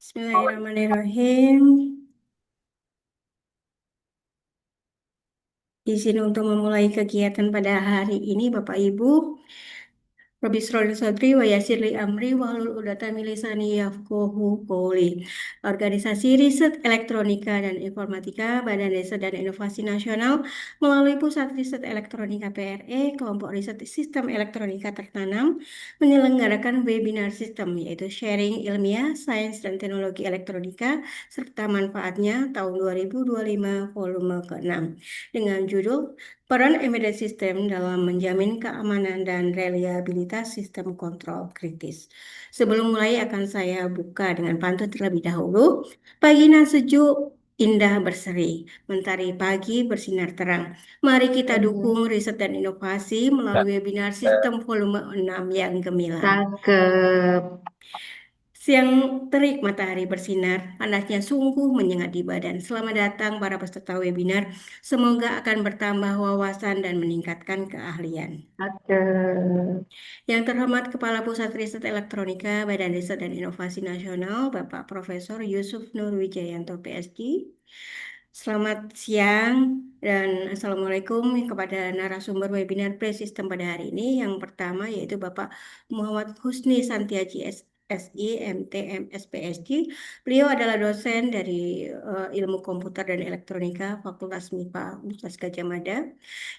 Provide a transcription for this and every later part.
Bismillahirrahmanirrahim. Izin untuk memulai kegiatan pada hari ini, Bapak Ibu. Rabbi Sroli Sadri wa Yasirli Amri Wahlul 'Uqdatam min lisani yafqahu qawli. Organisasi Riset Elektronika dan Informatika Badan Riset dan Inovasi Nasional melalui Pusat Riset Elektronika PRE, Kelompok Riset Sistem Elektronika Tertanam, menyelenggarakan webinar sistem yaitu Sharing Ilmiah, Sains dan Teknologi Elektronika serta Manfaatnya tahun 2025 volume ke-6 dengan judul Peran embedded system dalam menjamin keamanan dan reliabilitas sistem kontrol kritis. Sebelum mulai akan saya buka dengan pantun terlebih dahulu. Pagi nan sejuk, indah berseri, mentari pagi bersinar terang. Mari kita dukung riset dan inovasi melalui webinar sistem volume 6 yang gemilang. Cakep. Siang terik matahari bersinar, panasnya sungguh menyengat di badan. Selamat datang para peserta webinar. Semoga akan bertambah wawasan dan meningkatkan keahlian. Cakep. Yang terhormat Kepala Pusat Riset Elektronika Badan Riset dan Inovasi Nasional, Bapak Profesor Yusuf Nur Wijayanto PSG. Selamat siang dan Assalamualaikum kepada narasumber webinar Pre-System pada hari ini. Yang pertama yaitu Bapak Muhammad Husni Santiaji SI, MTM, SPSG. Beliau adalah dosen dari Ilmu Komputer dan Elektronika Fakultas MIPA Universitas Gadjah Mada.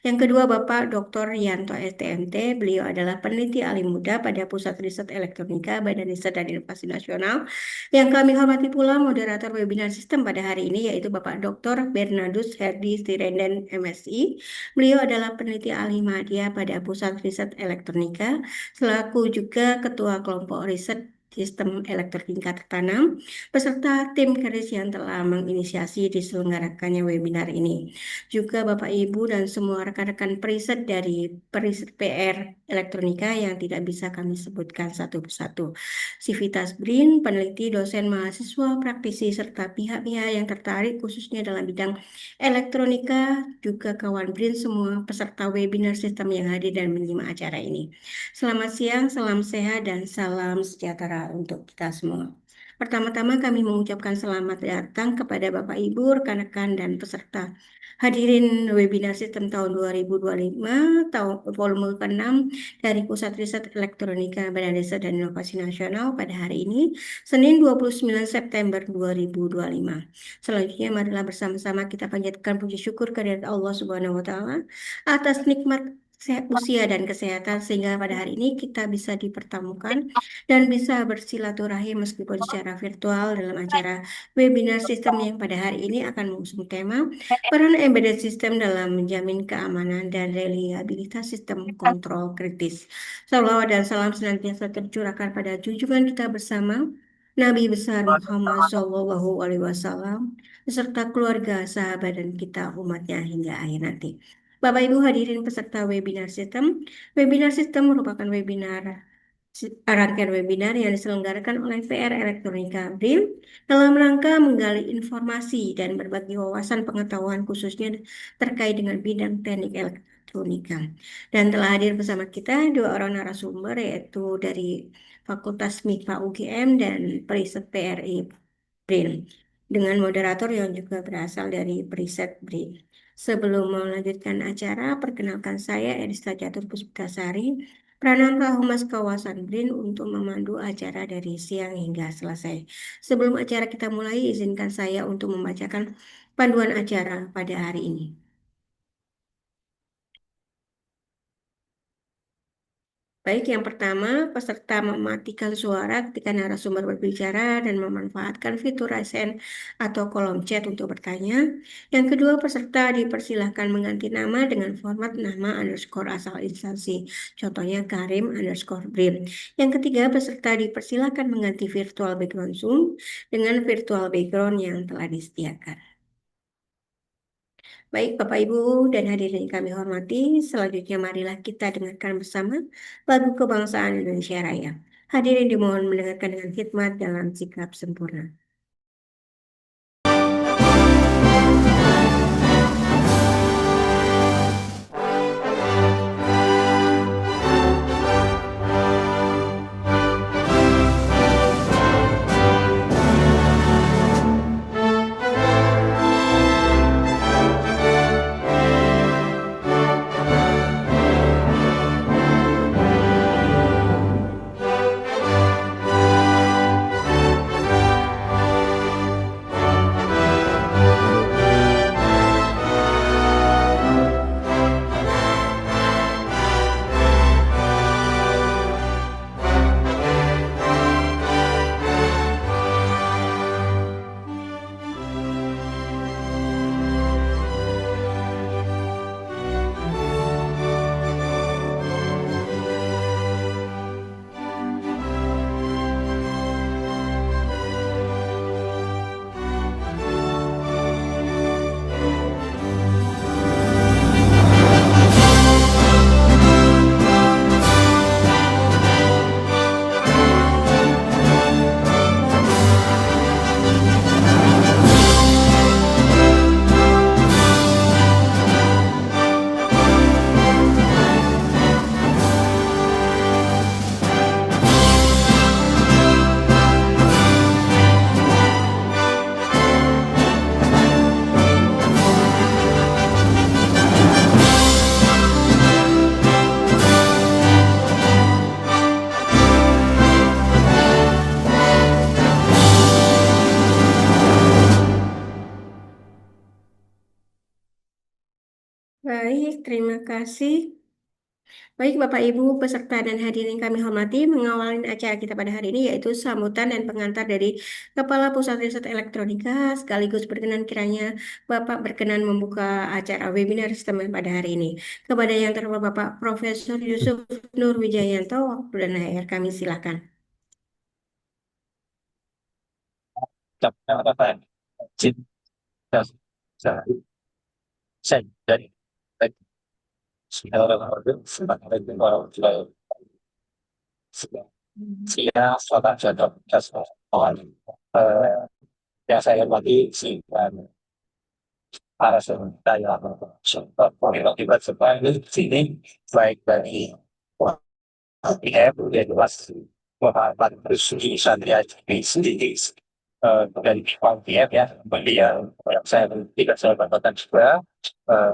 Yang kedua Bapak Dr. Yanto STMT. Beliau adalah peneliti ahli muda pada Pusat Riset Elektronika Badan Riset dan Inovasi Nasional. Yang kami hormati pula moderator webinar sistem pada hari ini yaitu Bapak Dr. Bernardus Herdi Stirenden MSI. Beliau adalah peneliti ahli media pada Pusat Riset Elektronika selaku juga Ketua Kelompok Riset Sistem Elektronika Tertanam, beserta tim keris yang telah menginisiasi diselenggarakannya webinar ini. Juga Bapak Ibu dan semua rekan-rekan periset dari periset PR Elektronika yang tidak bisa kami sebutkan satu persatu. Sivitas Brin, peneliti, dosen, mahasiswa, praktisi, serta pihak-pihak yang tertarik khususnya dalam bidang elektronika, juga kawan Brin semua peserta webinar sistem yang hadir dan menyimak acara ini. Selamat siang, salam sehat, dan salam sejahtera untuk kita semua. Pertama-tama kami mengucapkan selamat datang kepada Bapak Ibu, rekan-rekan, dan peserta hadirin webinar sistem tahun 2025, volume ke-6 dari Pusat Riset Elektronika Badan Riset dan Inovasi Nasional pada hari ini, Senin 29 September 2025. Selanjutnya marilah bersama-sama kita panjatkan puji syukur kehadirat Allah Subhanahu wa taala atas nikmat usia dan kesehatan sehingga pada hari ini kita bisa dipertemukan dan bisa bersilaturahim meskipun secara virtual dalam acara webinar sistem yang pada hari ini akan mengusung tema peran embedded system dalam menjamin keamanan dan reliabilitas sistem kontrol kritis. Salawat dan salam senantiasa tercurahkan pada junjungan kita bersama Nabi besar Muhammad SAW beserta keluarga, sahabat, dan kita umatnya hingga akhir nanti. Bapak Ibu hadirin peserta webinar sistem merupakan rangkaian webinar yang diselenggarakan oleh PR Elektronika BRIN dalam rangka menggali informasi dan berbagi wawasan pengetahuan khususnya terkait dengan bidang teknik elektronika. Dan telah hadir bersama kita dua orang narasumber yaitu dari Fakultas MIPA UGM dan Periset PRI BRIN dengan moderator yang juga berasal dari Periset BRIN. Sebelum melanjutkan acara, perkenalkan saya Erista Catur Puspitasari, Prananta Humas Kawasan BRIN untuk memandu acara dari siang hingga selesai. Sebelum acara kita mulai, izinkan saya untuk membacakan panduan acara pada hari ini. Baik, yang pertama, peserta mematikan suara ketika narasumber berbicara dan memanfaatkan fitur raise hand atau kolom chat untuk bertanya. Yang kedua, peserta dipersilahkan mengganti nama dengan format nama underscore asal instansi. Contohnya Karim underscore Brim. Yang ketiga, peserta dipersilahkan mengganti virtual background Zoom dengan virtual background yang telah disediakan. Baik, Bapak, Ibu, dan hadirin yang kami hormati, selanjutnya marilah kita dengarkan bersama lagu kebangsaan Indonesia Raya. Hadirin dimohon mendengarkan dengan khidmat dalam sikap sempurna. terima kasih. Baik, Bapak Ibu, peserta dan hadirin kami hormati, mengawali acara kita pada hari ini yaitu sambutan dan pengantar dari Kepala Pusat Riset Elektronika, sekaligus berkenan kiranya Bapak berkenan membuka acara webinar sistem pada hari ini. Kepada yang terhormat Bapak Profesor Yusuf Nur Wijayanto, waktu dan akhir kami silakan. Catatan cinta saya dari segala orang sebagai orang tua saya sudah jadwal orang yang saya bagi sih para saya sempat tiba-tiba sebagai sini baik dari IF udah jelas pemahaman bersih saya sendiri dari IF ya beliau yang saya tidak saya dapatkan juga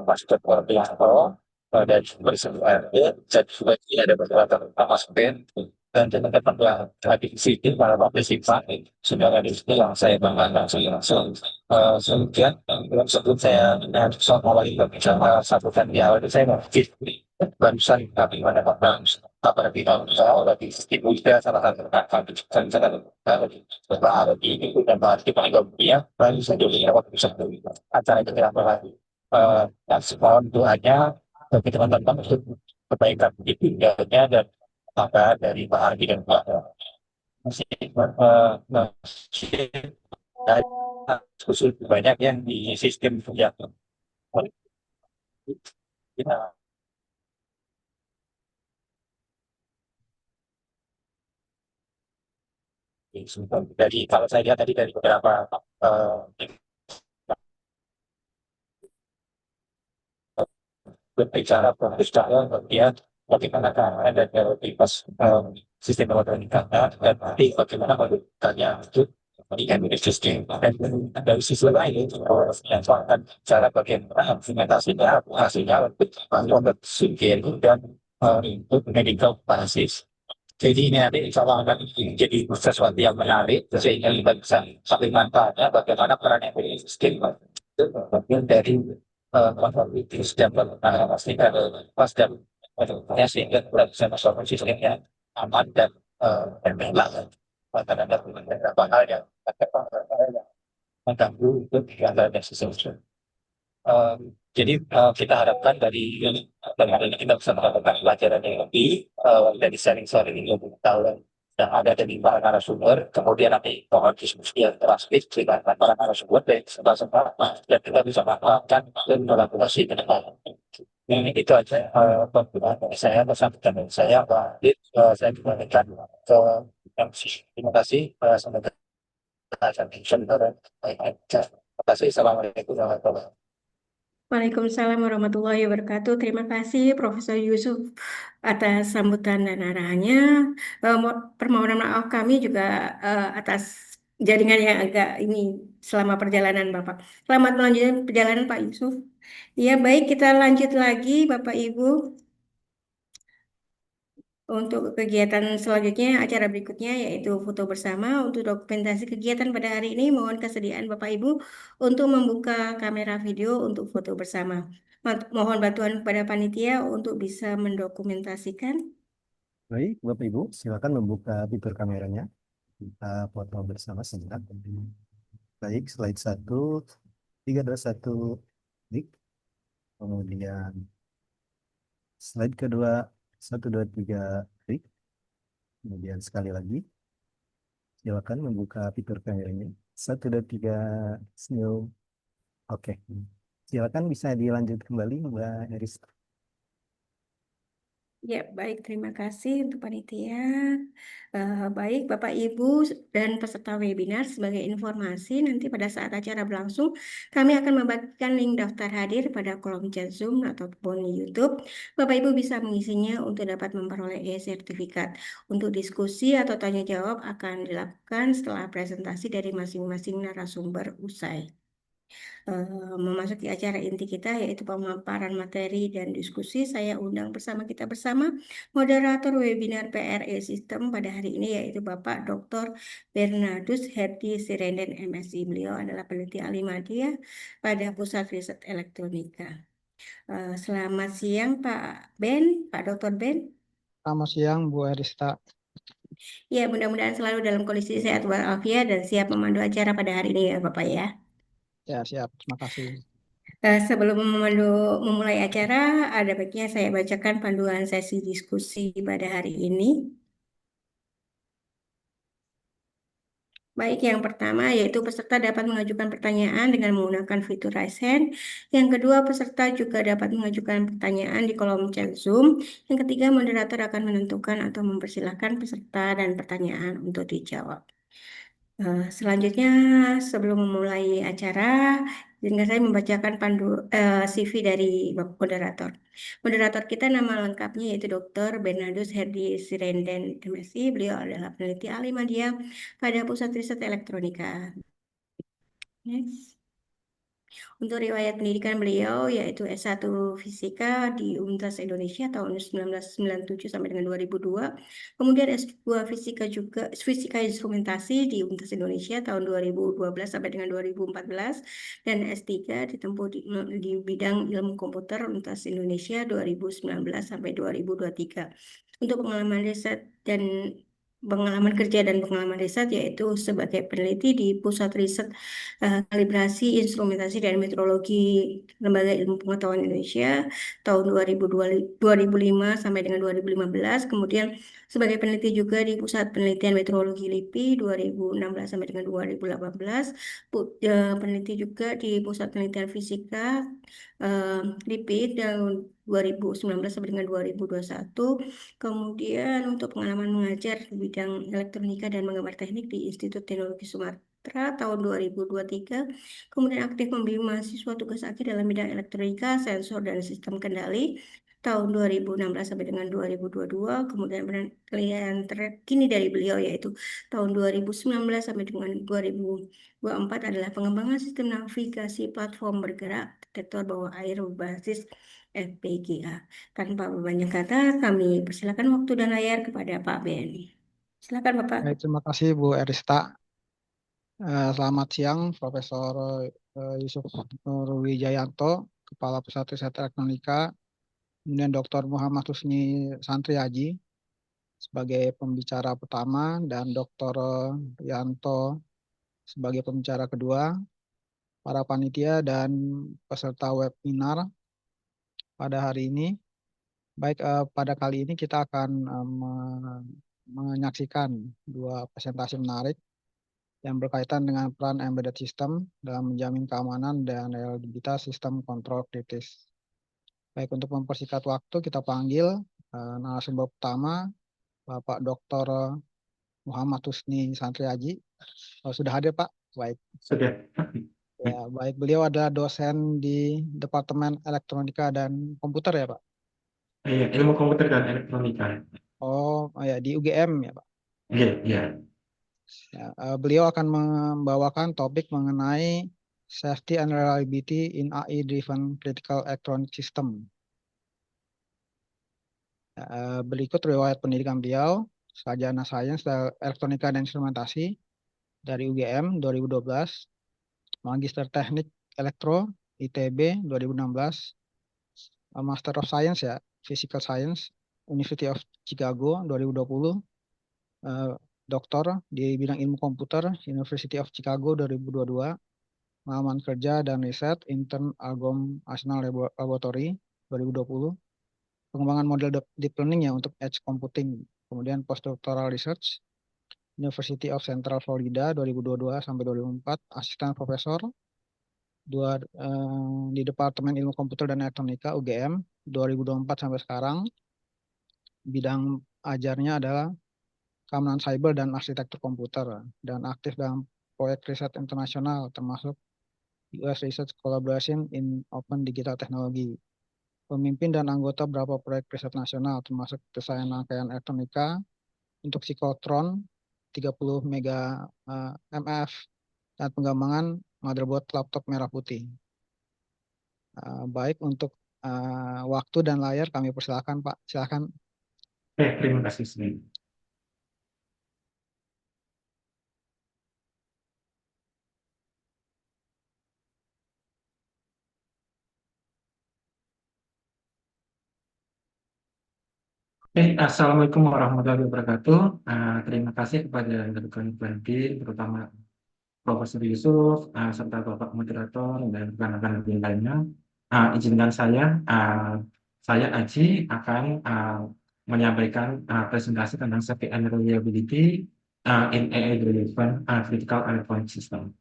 masuk ke Pianto dan bersesuaian jadi juga ada beberapa aspek dan teman-teman yang tadi di sini para partisipant sudah ada di sini yang saya banggakan langsung kemudian sebelum saya soal lagi berbicara satu kan di awal saya mau barusan kami mendapatkan apa kita lagi ibu kita salah satu kakak saya beberapa di itu dan bahas kita juga ya baru saja waktu bisa acara itu tidak lagi dan semua itu hanya bagi teman-teman untuk perbaikan di tinggalnya dan apa dari Pak Ardi dan Pak masih masih khusus banyak yang di sistem yang kita dari kalau saya lihat tadi dari beberapa berbicara perpustakaan kemudian bagaimana ada prioritas sistem elektronika dan nanti bagaimana melakukannya itu di Indonesia sistem dan dari sisi lain menyatakan cara bagaimana implementasinya hasilnya untuk singkir dan untuk medical basis. Jadi ini nanti insya Allah akan jadi sesuatu yang menarik sehingga kita bisa saling manfaatnya bagaimana peran Indonesia sistem itu bagian dari konformitas dan pastikan dan sehingga kita bisa masuk sistem yang aman dan berlaku terhadap beberapa hal yang mengganggu itu kegiatan sistem. Jadi kita harapkan dari dengan ini kita bisa mendapatkan pelajaran yang lebih dari sharing sore ini untuk tahun yang ada dari para narasumber, kemudian nanti mohon diskusi yang transkrip dengan para narasumber dari sebelah-sebelah dan kita bisa manfaatkan dan melakukan ke depan. Ini itu aja pembukaan dari saya, pesan dari saya, Pak Adit, saya kembalikan ke MC. Terima kasih, sampai jumpa. Terima kasih, Assalamualaikum warahmatullahi wabarakatuh. Waalaikumsalam warahmatullahi wabarakatuh. Terima kasih Profesor Yusuf atas sambutan dan arahannya. Permohonan maaf kami juga atas jaringan yang agak ini selama perjalanan Bapak. Selamat melanjutkan perjalanan Pak Yusuf. Ya baik, kita lanjut lagi Bapak Ibu. Untuk kegiatan selanjutnya, acara berikutnya yaitu foto bersama. Untuk dokumentasi kegiatan pada hari ini, mohon kesediaan Bapak Ibu untuk membuka kamera video untuk foto bersama. Mohon bantuan kepada panitia untuk bisa mendokumentasikan. Baik, Bapak Ibu, silakan membuka fitur kameranya. Kita foto bersama sebentar. Baik, slide 1, 3, 2, 1, klik. Kemudian slide kedua, 1, 2, 3, klik. Kemudian sekali lagi, silakan membuka fitur kameranya. 1, 2, 3, snow. Oke, silakan bisa dilanjut kembali, Mbak Eris. Ya, baik. Terima kasih untuk panitia. Baik, Bapak, Ibu, dan peserta webinar, sebagai informasi, nanti pada saat acara berlangsung, kami akan membagikan link daftar hadir pada kolom chat Zoom ataupun YouTube. Bapak, Ibu bisa mengisinya untuk dapat memperoleh e-sertifikat. Untuk diskusi atau tanya jawab akan dilakukan setelah presentasi dari masing-masing narasumber usai. Memasuki acara inti kita yaitu pemaparan materi dan diskusi. Saya undang bersama kita bersama moderator webinar PRE System pada hari ini yaitu Bapak Dr. Bernardus Herdi Sirenden MSI. Beliau adalah peneliti ahli media pada Pusat Riset Elektronika. Selamat siang Pak Ben, Pak Dr. Ben. Selamat siang, Bu Arista. Ya, mudah-mudahan selalu dalam kondisi sehat walafiat dan siap memandu acara pada hari ini ya Bapak ya. Ya, siap. Terima kasih. Sebelum memulai acara, ada baiknya saya bacakan panduan sesi diskusi pada hari ini. Baik, yang pertama yaitu peserta dapat mengajukan pertanyaan dengan menggunakan fitur Raise Hand. Yang kedua, peserta juga dapat mengajukan pertanyaan di kolom chat Zoom. Yang ketiga, moderator akan menentukan atau mempersilahkan peserta dan pertanyaan untuk dijawab. Selanjutnya, sebelum memulai acara, izinkan saya membacakan CV dari Bapak Moderator. Moderator kita nama lengkapnya yaitu Dr. Bernardus Herdi Sirenden, MSI. Beliau adalah peneliti ahli media pada Pusat Riset Elektronika. Next. Untuk riwayat pendidikan beliau yaitu S1 Fisika di Universitas Indonesia tahun 1997 sampai dengan 2002. Kemudian S2 Fisika juga Fisika Instrumentasi di Universitas Indonesia tahun 2012 sampai dengan 2014 dan S3 ditempuh di bidang ilmu komputer Universitas Indonesia 2019 sampai 2023. Untuk pengalaman riset dan pengalaman kerja dan pengalaman riset yaitu sebagai peneliti di Pusat Riset Kalibrasi Instrumentasi dan Metrologi Lembaga Ilmu Pengetahuan Indonesia tahun 2005 sampai dengan 2015. Kemudian sebagai peneliti juga di Pusat Penelitian Meteorologi LIPI 2016 sampai dengan 2018. Peneliti juga di Pusat Penelitian Fisika LIPI tahun 2019 sampai dengan 2021. Kemudian untuk pengalaman mengajar di bidang elektronika dan menggambar teknik di Institut Teknologi Sumatera tahun 2023, kemudian aktif membimbing mahasiswa tugas akhir dalam bidang elektronika, sensor, dan sistem kendali tahun 2016 sampai dengan 2022, kemudian penelitian terkini dari beliau yaitu tahun 2019 sampai dengan 2024 adalah pengembangan sistem navigasi platform bergerak detektor bawah air berbasis FPGA. Tanpa berbanyak kata, kami persilakan waktu dan layar kepada Pak Benny. Silakan Bapak. Baik, terima kasih Bu Arista. Selamat siang, Profesor Yusuf Nur Wijayanto, Kepala Pusat Riset Elektronika, kemudian Dr. Muhammad Husni Santriaji sebagai pembicara pertama dan Dr. Yanto sebagai pembicara kedua, para panitia dan peserta webinar pada hari ini. Baik, pada kali ini kita akan menyaksikan dua presentasi menarik yang berkaitan dengan peran embedded system dalam menjamin keamanan dan reliabilitas sistem kontrol kritis. Baik, untuk mempersingkat waktu kita panggil narasumber pertama, Bapak Dr. Muhammad Husni Santriaji. Sudah hadir Pak? Baik. Sudah. Ya, baik. Beliau adalah dosen di Departemen Elektronika dan Komputer ya Pak? Iya, ilmu komputer dan elektronika. Oh ya, di UGM ya Pak? Iya, iya. Ya, beliau akan membawakan topik mengenai safety and reliability in AI-driven critical electronic system. Berikut riwayat pendidikan beliau, sarjana sains elektronika dan instrumentasi dari UGM 2012, magister teknik elektro ITB 2016, Master of Science ya, Physical Science University of Chicago 2020, doktor di bidang ilmu komputer University of Chicago 2022, pengalaman kerja dan riset intern Algom National Laboratory 2020, pengembangan model deep learning ya untuk edge computing, kemudian postdoctoral research University of Central Florida 2022 sampai 2004, asisten profesor di Departemen Ilmu Komputer dan Elektronika UGM 2024 sampai sekarang. Bidang ajarnya adalah keamanan cyber dan arsitektur komputer dan aktif dalam proyek riset internasional termasuk US Research Collaboration in Open Digital Technology. Pemimpin dan anggota beberapa proyek riset nasional termasuk desain rangkaian elektronika untuk siklotron 30 mega MF dan pengembangan motherboard laptop merah putih. Baik, untuk waktu dan layar kami persilakan Pak. Silakan. Terima kasih. Assalamualaikum warahmatullahi wabarakatuh. Terima kasih kepada rekan Bankin, terutama Profesor Yusuf, serta Bapak Moderator dan rekan-rekan yang lainnya. Izinkan saya Aji akan menyampaikan presentasi tentang safety and reliability in AI-driven critical electronic system.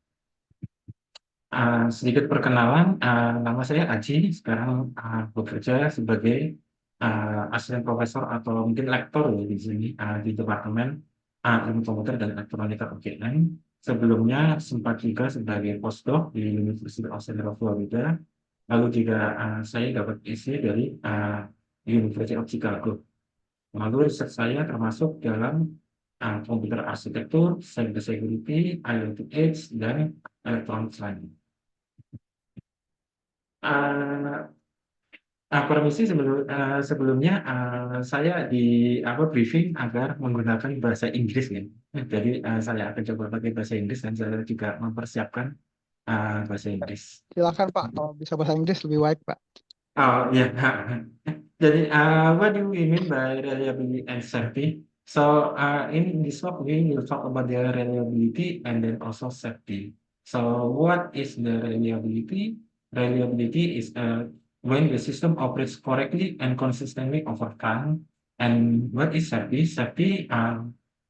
Sedikit perkenalan, nama saya Aji, sekarang bekerja sebagai asisten profesor atau mungkin lektor ya di sini di Departemen Ilmu Komputer dan Elektronika UGM. Sebelumnya sempat juga sebagai postdoc di University of Central Florida, lalu juga saya dapat isi dari University of Chicago. Lalu riset saya termasuk dalam komputer arsitektur, cyber security, IoT Edge, dan elektronik lainnya. Permisi sebelumnya saya briefing agar menggunakan bahasa Inggris ya. Jadi saya akan coba pakai bahasa Inggris dan saya juga mempersiapkan bahasa Inggris. Silakan Pak, kalau bisa bahasa Inggris lebih baik Pak. Oh ya. Jadi what do we mean by reliability and safety? So in this talk we will talk about the reliability and then also safety. So what is the reliability? Reliability is when the system operates correctly and consistently over time. And what is safety? Safety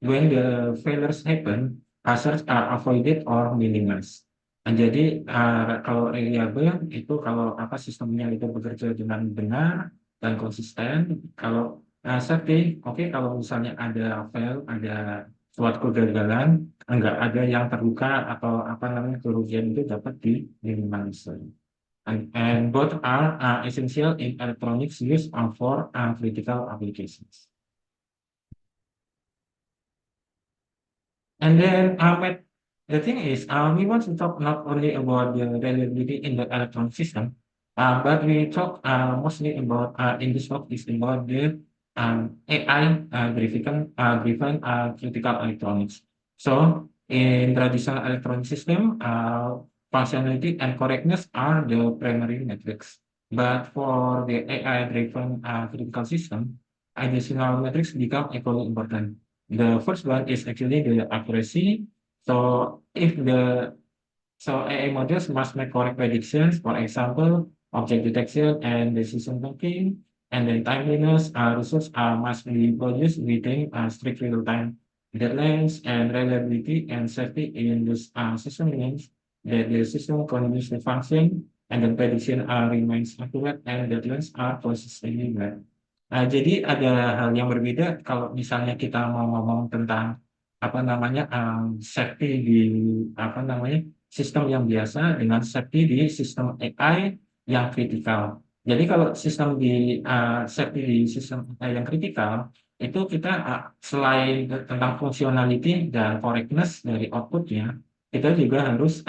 when the failures happen, hazards are avoided or minimized. Jadi kalau reliable itu kalau sistemnya itu bekerja dengan benar dan konsisten. Kalau safety, kalau misalnya ada fail, ada suatu kegagalan, enggak ada yang terluka atau kerugian itu dapat diminimalisir. And both are essential in electronics use for critical applications. And then the thing is, we want to talk not only about the reliability in the electronic system, but we talk mostly about in this talk is about the AI-driven critical electronics. So in traditional electronic system, functionality and correctness are the primary metrics. But for the AI-driven critical system, additional metrics become equally important. The first one is actually the accuracy. So AI models must make correct predictions, for example, object detection and decision making, and then timeliness. Results must be produced within strict real-time deadlines, and reliability and safety in this system means that the system continues to function, and the prediction remains accurate, and deadlines are consistently met. Jadi ada hal yang berbeda kalau misalnya kita mau ngomong tentang safety di sistem yang biasa dengan safety di sistem AI yang kritikal. Jadi kalau safety di sistem AI yang kritikal itu kita selain tentang functionality dan correctness dari outputnya, kita juga harus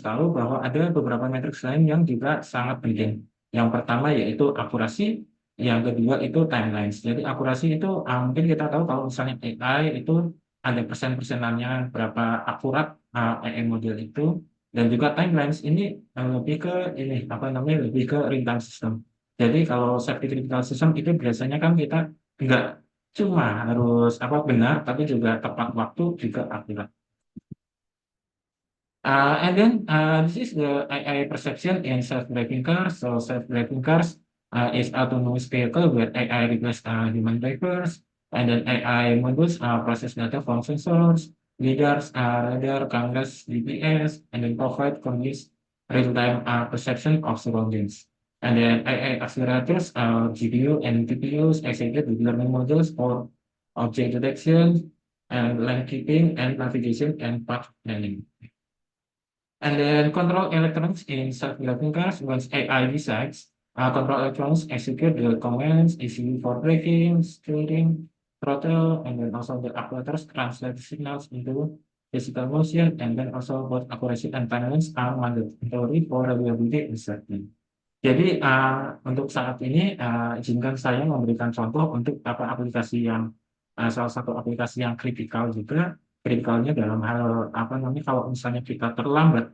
tahu bahwa ada beberapa matriks lain yang juga sangat penting. Yang pertama yaitu akurasi, yang kedua itu timelines. Jadi akurasi itu mungkin kita tahu kalau misalnya AI itu ada persen-persenannya berapa akurat AI model itu, dan juga timelines ini lebih ke lebih ke real-time system. Jadi kalau safety critical system itu biasanya kan kita nggak cuma harus benar, tapi juga tepat waktu juga akurat. And then this is the AI perception in self-driving cars. So self-driving cars is autonomous vehicle where AI replaces human drivers, and then AI models process data from sensors, lidars, radar, cameras, GPS, and then provide continuous real-time perception of surroundings. And then AI accelerators, GPU and TPUs execute deep learning models for object detection, and lane keeping, and navigation, and path planning. And then control electronics in self-driving cars, once AI decides, control electronics execute the commands, ECU for braking, steering, throttle, and then also the actuators translate signals into physical motion, and then also both accuracy and timelines are mandatory for reliability and safety. Jadi untuk saat ini izinkan saya memberikan contoh untuk aplikasi yang salah satu aplikasi yang kritikal juga. Kritikalnya dalam hal kalau misalnya kita terlambat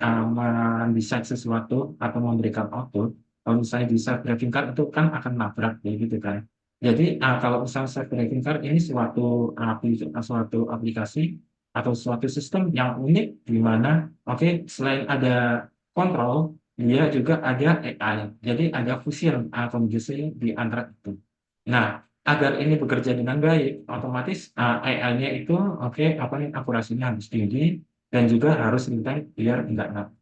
mendesain sesuatu atau memberikan output, kalau misalnya di self driving car itu kan akan nabrak kayak gitu kan. Jadi kalau misalnya self driving car ini suatu aplikasi atau suatu sistem yang unik di mana selain ada kontrol dia juga ada AI. Jadi ada fusion komunikasi di antara itu. Nah, agar ini bekerja dengan baik, otomatis AI-nya itu akurasinya harus tinggi dan juga harus real time biar enggak nabrak.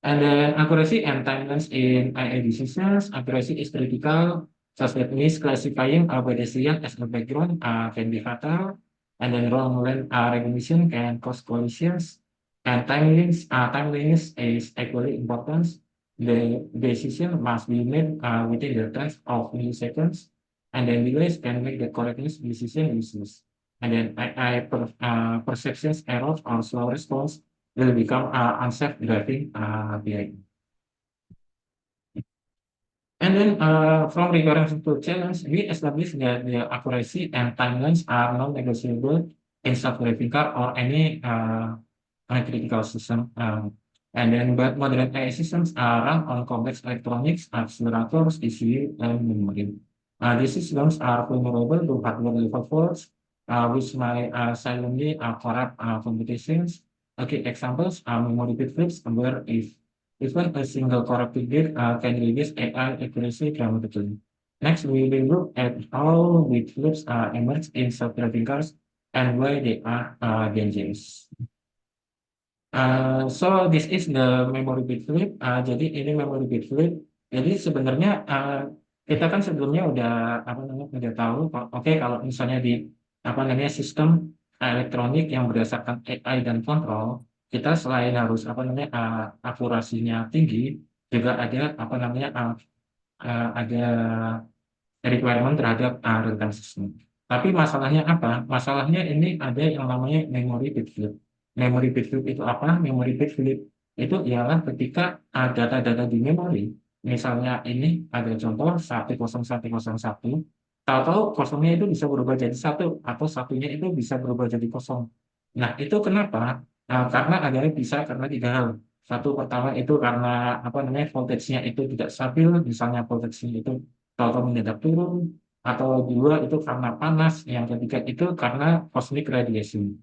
And then accuracy and timelines in AI decisions. Accuracy is critical, such that misclassifying a pedestrian as a background can be fatal. And then wrong recognition can cause collisions. And timeliness is equally important. The decision must be made within the time of milliseconds. And then delays can make the correctness decision useless. And then AI perceptions errors or slow response will become unsafe driving behavior. And then from recurrence to challenge, we establish that the accuracy and timelines are non-negotiable in self-driving car or any critical system. But modern AI systems are run on complex electronics, accelerators, ECU, and memory. These systems are vulnerable to hardware level faults, which might silently corrupt computations. Examples are memory bit flips, where if even a single corrupted bit can reduce AI accuracy dramatically. Next, we will look at how bit flips emerge in self-driving cars and why they are dangerous. So this is the memory bit flip. Jadi ini memory bit flip. Jadi sebenarnya kita kan sebelumnya udah tahu, kalau misalnya di sistem elektronik yang berdasarkan AI dan kontrol, kita selain harus akurasinya tinggi, juga ada ada requirement terhadap real time system. Tapi masalahnya apa? Masalahnya ini ada yang namanya memory bit flip. Memory bit flip itu apa? Memory bit flip itu ialah ketika data-data di memori, misalnya ini ada contoh 10101, tahu-tahu kosongnya itu bisa berubah jadi 1 atau satunya itu bisa berubah jadi kosong. Nah, itu kenapa? Karena bisa karena 3 hal. Satu, pertama itu karena voltage-nya itu tidak stabil, misalnya voltage-nya itu tahu-tahu mendadak turun, atau 2 itu karena panas, yang ketiga itu karena cosmic radiation.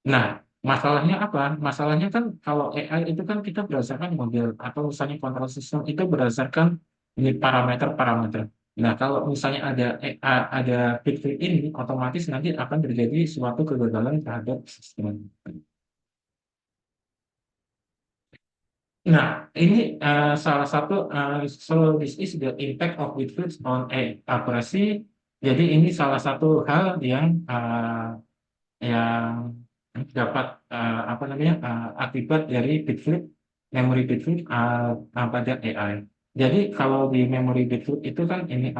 Nah, masalahnya apa? Masalahnya kan kalau AI itu kan kita berdasarkan model atau misalnya kontrol sistem itu berdasarkan ini parameter-parameter. Nah, kalau misalnya ada bit flip ini, otomatis nanti akan terjadi suatu kegagalan terhadap sistem. Nah, ini salah satu so this is the impact of bit flips on accuracy. Jadi ini salah satu hal yang dapat akibat dari bit flip, memory bit flip pada AI. Jadi kalau di memory bit flip itu kan ini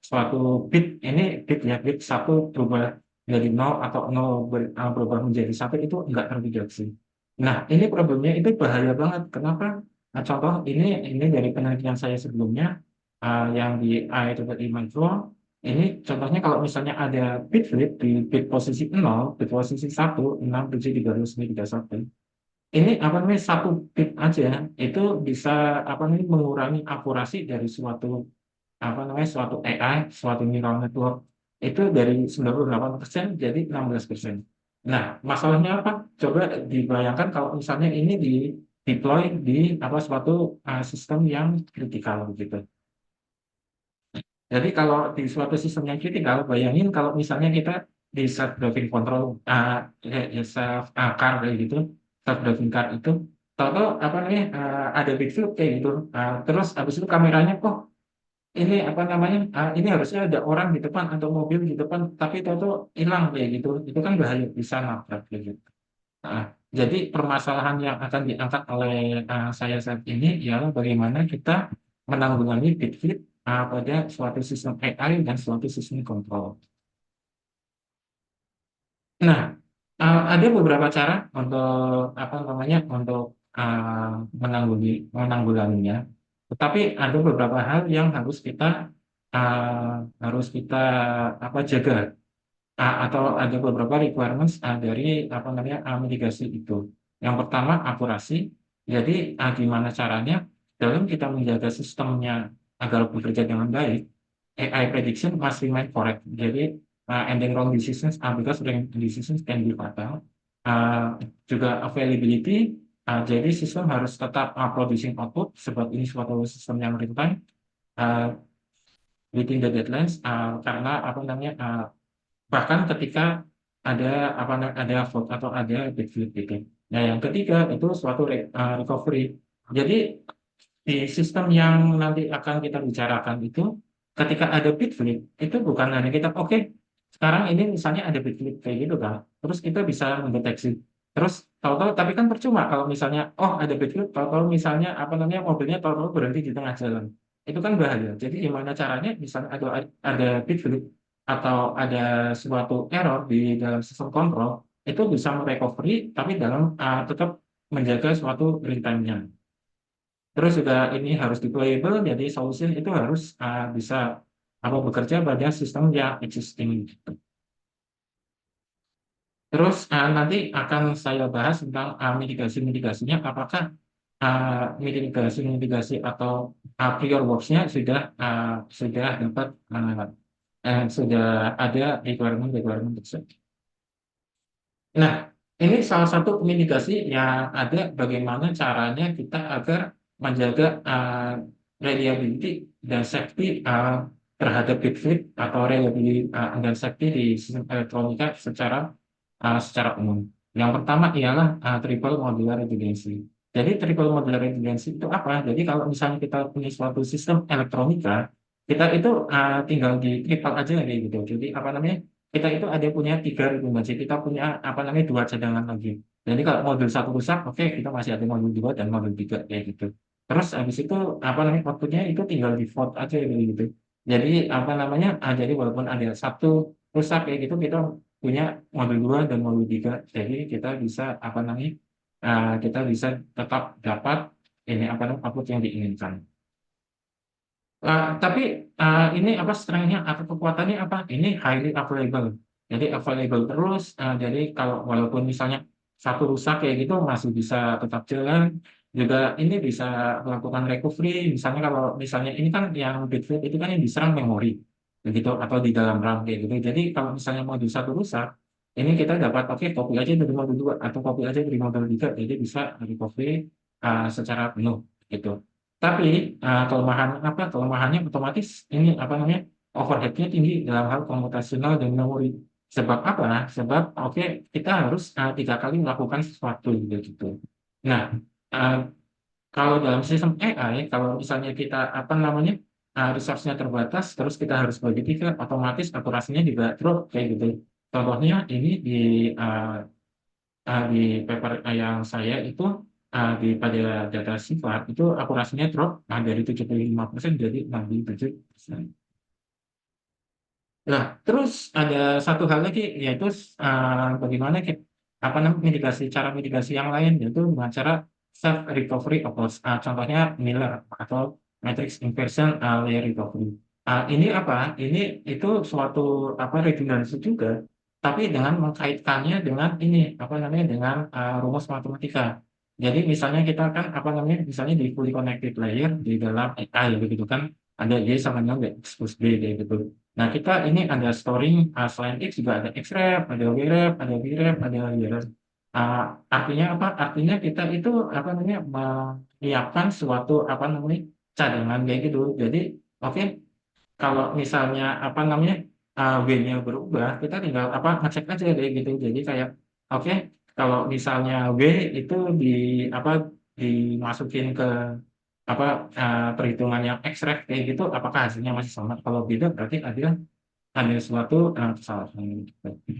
suatu bit, ini bit 1 berubah jadi 0 atau 0 berubah menjadi 1 itu enggak terdeteksi. Nah, ini problemnya itu bahaya banget. Kenapa? Nah, contoh ini dari penelitian saya sebelumnya yang di IEEE Micro. Ini contohnya kalau misalnya ada bit flip di bit posisi 0, bit posisi 1, 6, 7, 3, 2, 9, 3, 1. Ini satu bit aja itu bisa mengurangi akurasi dari suatu suatu AI, suatu neural network itu dari 98% jadi 16%. Nah, masalahnya apa? Coba dibayangkan kalau misalnya ini di-deploy di suatu sistem yang kritikal gitu. Jadi kalau di suatu sistem yang kritikal, bayangin kalau misalnya kita di self driving control self car kayak gitu, self driving car itu tahu-tahu ada bit flip kayak gitu. Terus habis itu kameranya kok ini ini harusnya ada orang di depan atau mobil di depan, tapi tahu-tahu hilang kayak gitu. Itu kan bahaya, bisa nabrak kayak gitu. Jadi permasalahan yang akan diangkat oleh saya saat ini ialah bagaimana kita menanggulangi bit flip pada suatu sistem AI dan suatu sistem kontrol. Nah, ada beberapa cara untuk untuk menanggulanginya. Tetapi ada beberapa hal yang harus kita jaga atau ada beberapa requirements dari mitigasi itu. Yang pertama akurasi, Jadi gimana caranya dalam kita menjaga sistemnya agar bekerja dengan baik, AI prediction must remain correct. Jadi ending wrong decisions because wrong decisions can be fatal. Juga availability, jadi sistem harus tetap producing output sebab ini suatu sistem yang real time within the deadlines, karena apa namanya bahkan ketika ada fault atau ada big flip gitu. Nah, yang ketiga itu suatu recovery. Jadi di sistem yang nanti akan kita bicarakan itu, ketika ada bit flip, itu bukan hanya kita, oke, sekarang ini misalnya ada bit flip kayak gitu kan, terus kita bisa mendeteksi. Terus tahu-tahu, tapi kan percuma kalau misalnya, oh ada bit flip, tahu-tahu misalnya mobilnya tahu-tahu berhenti di tengah jalan. Itu kan bahaya. Jadi gimana caranya, misalnya ada bit flip atau ada suatu error di dalam sistem kontrol, itu bisa merecovery, tapi dalam tetap menjaga suatu real time-nya. Terus juga ini harus deployable, jadi solution itu harus bisa bekerja pada sistem yang existing. Terus nanti akan saya bahas tentang mitigasi-mitigasinya, apakah mitigasi atau prior works-nya sudah dapat sudah ada requirement tersebut. Nah, ini salah satu mitigasi yang ada bagaimana caranya kita agar menjaga reliability dan safety terhadap bit flip atau reliability dan safety di sistem elektronika secara umum. Yang pertama ialah triple modular redundancy. Jadi triple modular redundancy itu apa? Jadi kalau misalnya kita punya suatu sistem elektronika, kita itu tinggal di triple aja kayak gitu. Jadi kita itu ada punya 3 redundancy, kita punya 2 cadangan lagi. Jadi kalau modul 1 rusak, oke, kita masih ada modul 2 dan modul 3 kayak gitu. Terus habis itu outputnya itu tinggal di vote aja kayak gitu. Jadi jadi walaupun ada 1 rusak kayak gitu, kita punya modul 2 dan modul 3. Jadi kita bisa kita bisa tetap dapat output yang diinginkan. Tapi ini strength-nya atau kekuatannya apa? Ini highly available. Jadi available terus. Jadi kalau walaupun misalnya 1 rusak kayak gitu masih bisa tetap jalan. Juga ini bisa melakukan recovery. Misalnya kalau misalnya ini kan yang bit flip itu kan yang diserang memori, begitu, atau di dalam RAM kayak gitu. Jadi kalau misalnya modul 1 rusak, ini kita dapat copy aja dari modul 2 atau copy aja dari modul 3. Jadi bisa recovery secara penuh gitu. Tapi kelemahannya otomatis ini overhead-nya tinggi dalam hal komputasional dan memori. Sebab apa? Sebab kita harus 3 kali melakukan sesuatu gitu. Nah, kalau dalam sistem AI, kalau misalnya kita resource-nya terbatas, terus kita harus bagi 3, otomatis akurasinya juga drop kayak gitu. Contohnya ini di paper yang saya itu pada data sifat itu akurasinya drop dari 75% jadi 67%. Nah, terus ada satu hal lagi, yaitu bagaimana cara mitigasi yang lain, yaitu dengan cara self recovery approach. Contohnya Miller atau matrix inversion layer recovery. Ini itu suatu redundancy juga, tapi dengan mengkaitkannya dengan dengan rumus matematika. Jadi misalnya kita kan misalnya di fully connected layer di dalam AI begitu kan, ada Y sama dengan X plus B kayak gitu. Nah, kita ini ada storing selain X juga ada X-rep, ada Y-rep, ada V-rep, ada Y-rep. Artinya apa? Artinya kita itu menyiapkan suatu cadangan kayak gitu. Jadi kalau misalnya W-nya berubah, kita tinggal ngecek aja kayak gitu. Jadi kayak kalau misalnya W itu dimasukin ke perhitungan yang X-ref kayak gitu, apakah hasilnya masih sama? Kalau beda berarti ada suatu kesalahan.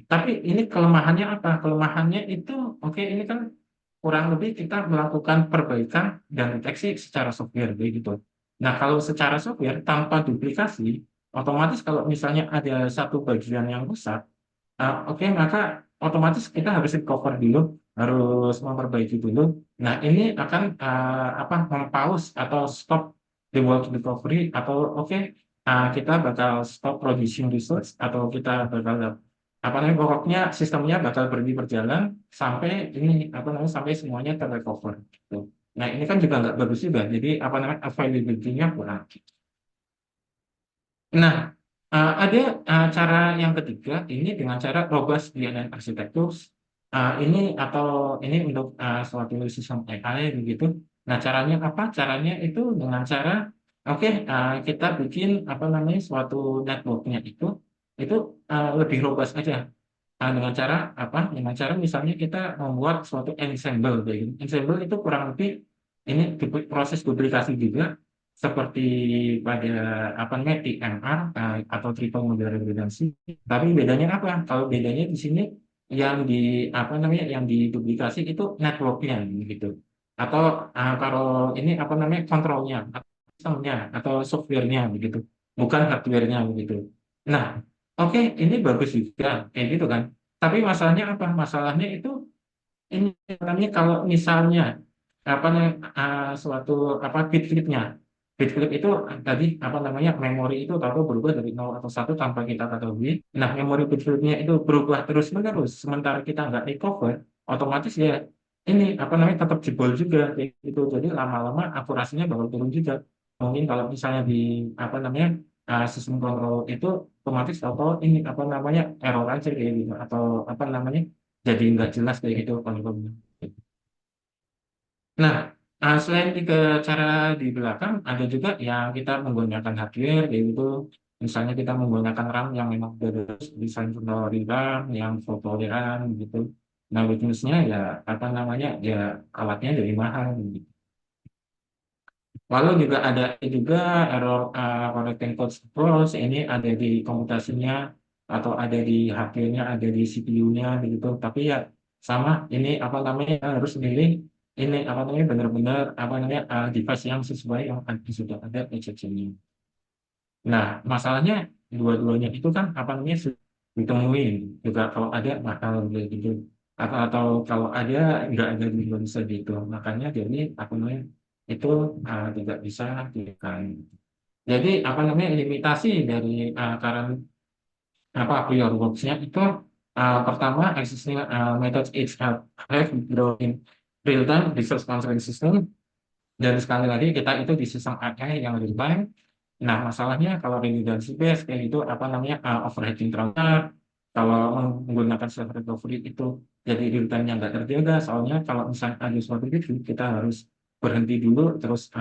Tapi ini kelemahannya apa? Kelemahannya itu ini kan kurang lebih kita melakukan perbaikan dan deteksi secara software gitu. Nah, kalau secara software tanpa duplikasi, otomatis kalau misalnya ada satu bagian yang rusak, maka otomatis kita harus recover dulu, harus memperbaiki dulu. Nah, ini akan mempause atau stop the work recovery atau kita bakal stop producing resource atau kita bakal pokoknya sistemnya bakal berhenti berjalan sampai sampai semuanya terrecover gitu. Nah, ini kan juga nggak bagus juga. Jadi apa namanya availability-nya kurang. Nah, ada cara yang ketiga ini dengan cara robust DNN architecture. Ini atau ini untuk suatu sistem AI begitu. Nah, caranya apa? Caranya itu dengan cara oke, kita bikin apa namanya suatu network-nya itu lebih robust aja. Dengan cara apa? Dengan cara misalnya kita membuat suatu ensemble, gitu. Ensemble itu kurang lebih ini proses duplikasi juga seperti pada apa namanya TMR atau triple model redundancy. Tapi bedanya apa? Kalau bedanya di sini yang di apa namanya yang diduplikasi itu networknya gitu. Atau kalau ini apa namanya kontrolnya, atau sistemnya atau softwarenya begitu, bukan hardwarenya begitu. Nah, oke, ini bagus juga kayak gitu kan. Tapi masalahnya apa? Masalahnya itu ini namanya kalau misalnya apa namanya suatu apa bit flip itu tadi apa namanya memori itu tahu berubah dari 0 atau 1 tanpa kita ketahui. Nah, memori bit flipnya itu berubah terus menerus sementara kita nggak recover, otomatis ya ini apa namanya tetap jebol juga kayak gitu. Jadi lama-lama akurasinya bakal turun juga. Mungkin kalau misalnya di apa namanya sistem kontrol itu otomatis atau ini apa namanya error aja kayak gitu atau apa namanya jadi nggak jelas kayak gitu kontrolnya. Nah, selain 3 cara di belakang, ada juga yang kita menggunakan hardware, yaitu misalnya kita menggunakan RAM yang memang bagus, desain dari RAM yang fault tolerant gitu. Nah, weakness-nya ya apa namanya ya alatnya jadi mahal gitu. Lalu juga ada juga error correcting code approach, ini ada di komputasinya atau ada di hardware-nya, ada di CPU-nya begitu. Tapi ya sama ini apa namanya harus milih ini apa namanya benar-benar apa namanya device yang sesuai yang sudah ada exception-nya. Nah, masalahnya dua-duanya itu kan apa namanya ditemuin juga kalau ada mahal gitu atau kalau ada nggak ada di Indonesia gitu. Makanya jadi apa namanya itu tidak bisa dilakukan. Jadi apa namanya limitasi dari current apa prior works-nya itu pertama existing methods each have growing real time resource constraint system dan sekali lagi kita itu di sistem AI yang real time. Nah, masalahnya kalau redundancy base kayak gitu apa namanya overheating terlalu kalau menggunakan self recovery itu jadi real time-nya nggak terjaga soalnya kalau misalnya ada suatu issue kita harus berhenti dulu terus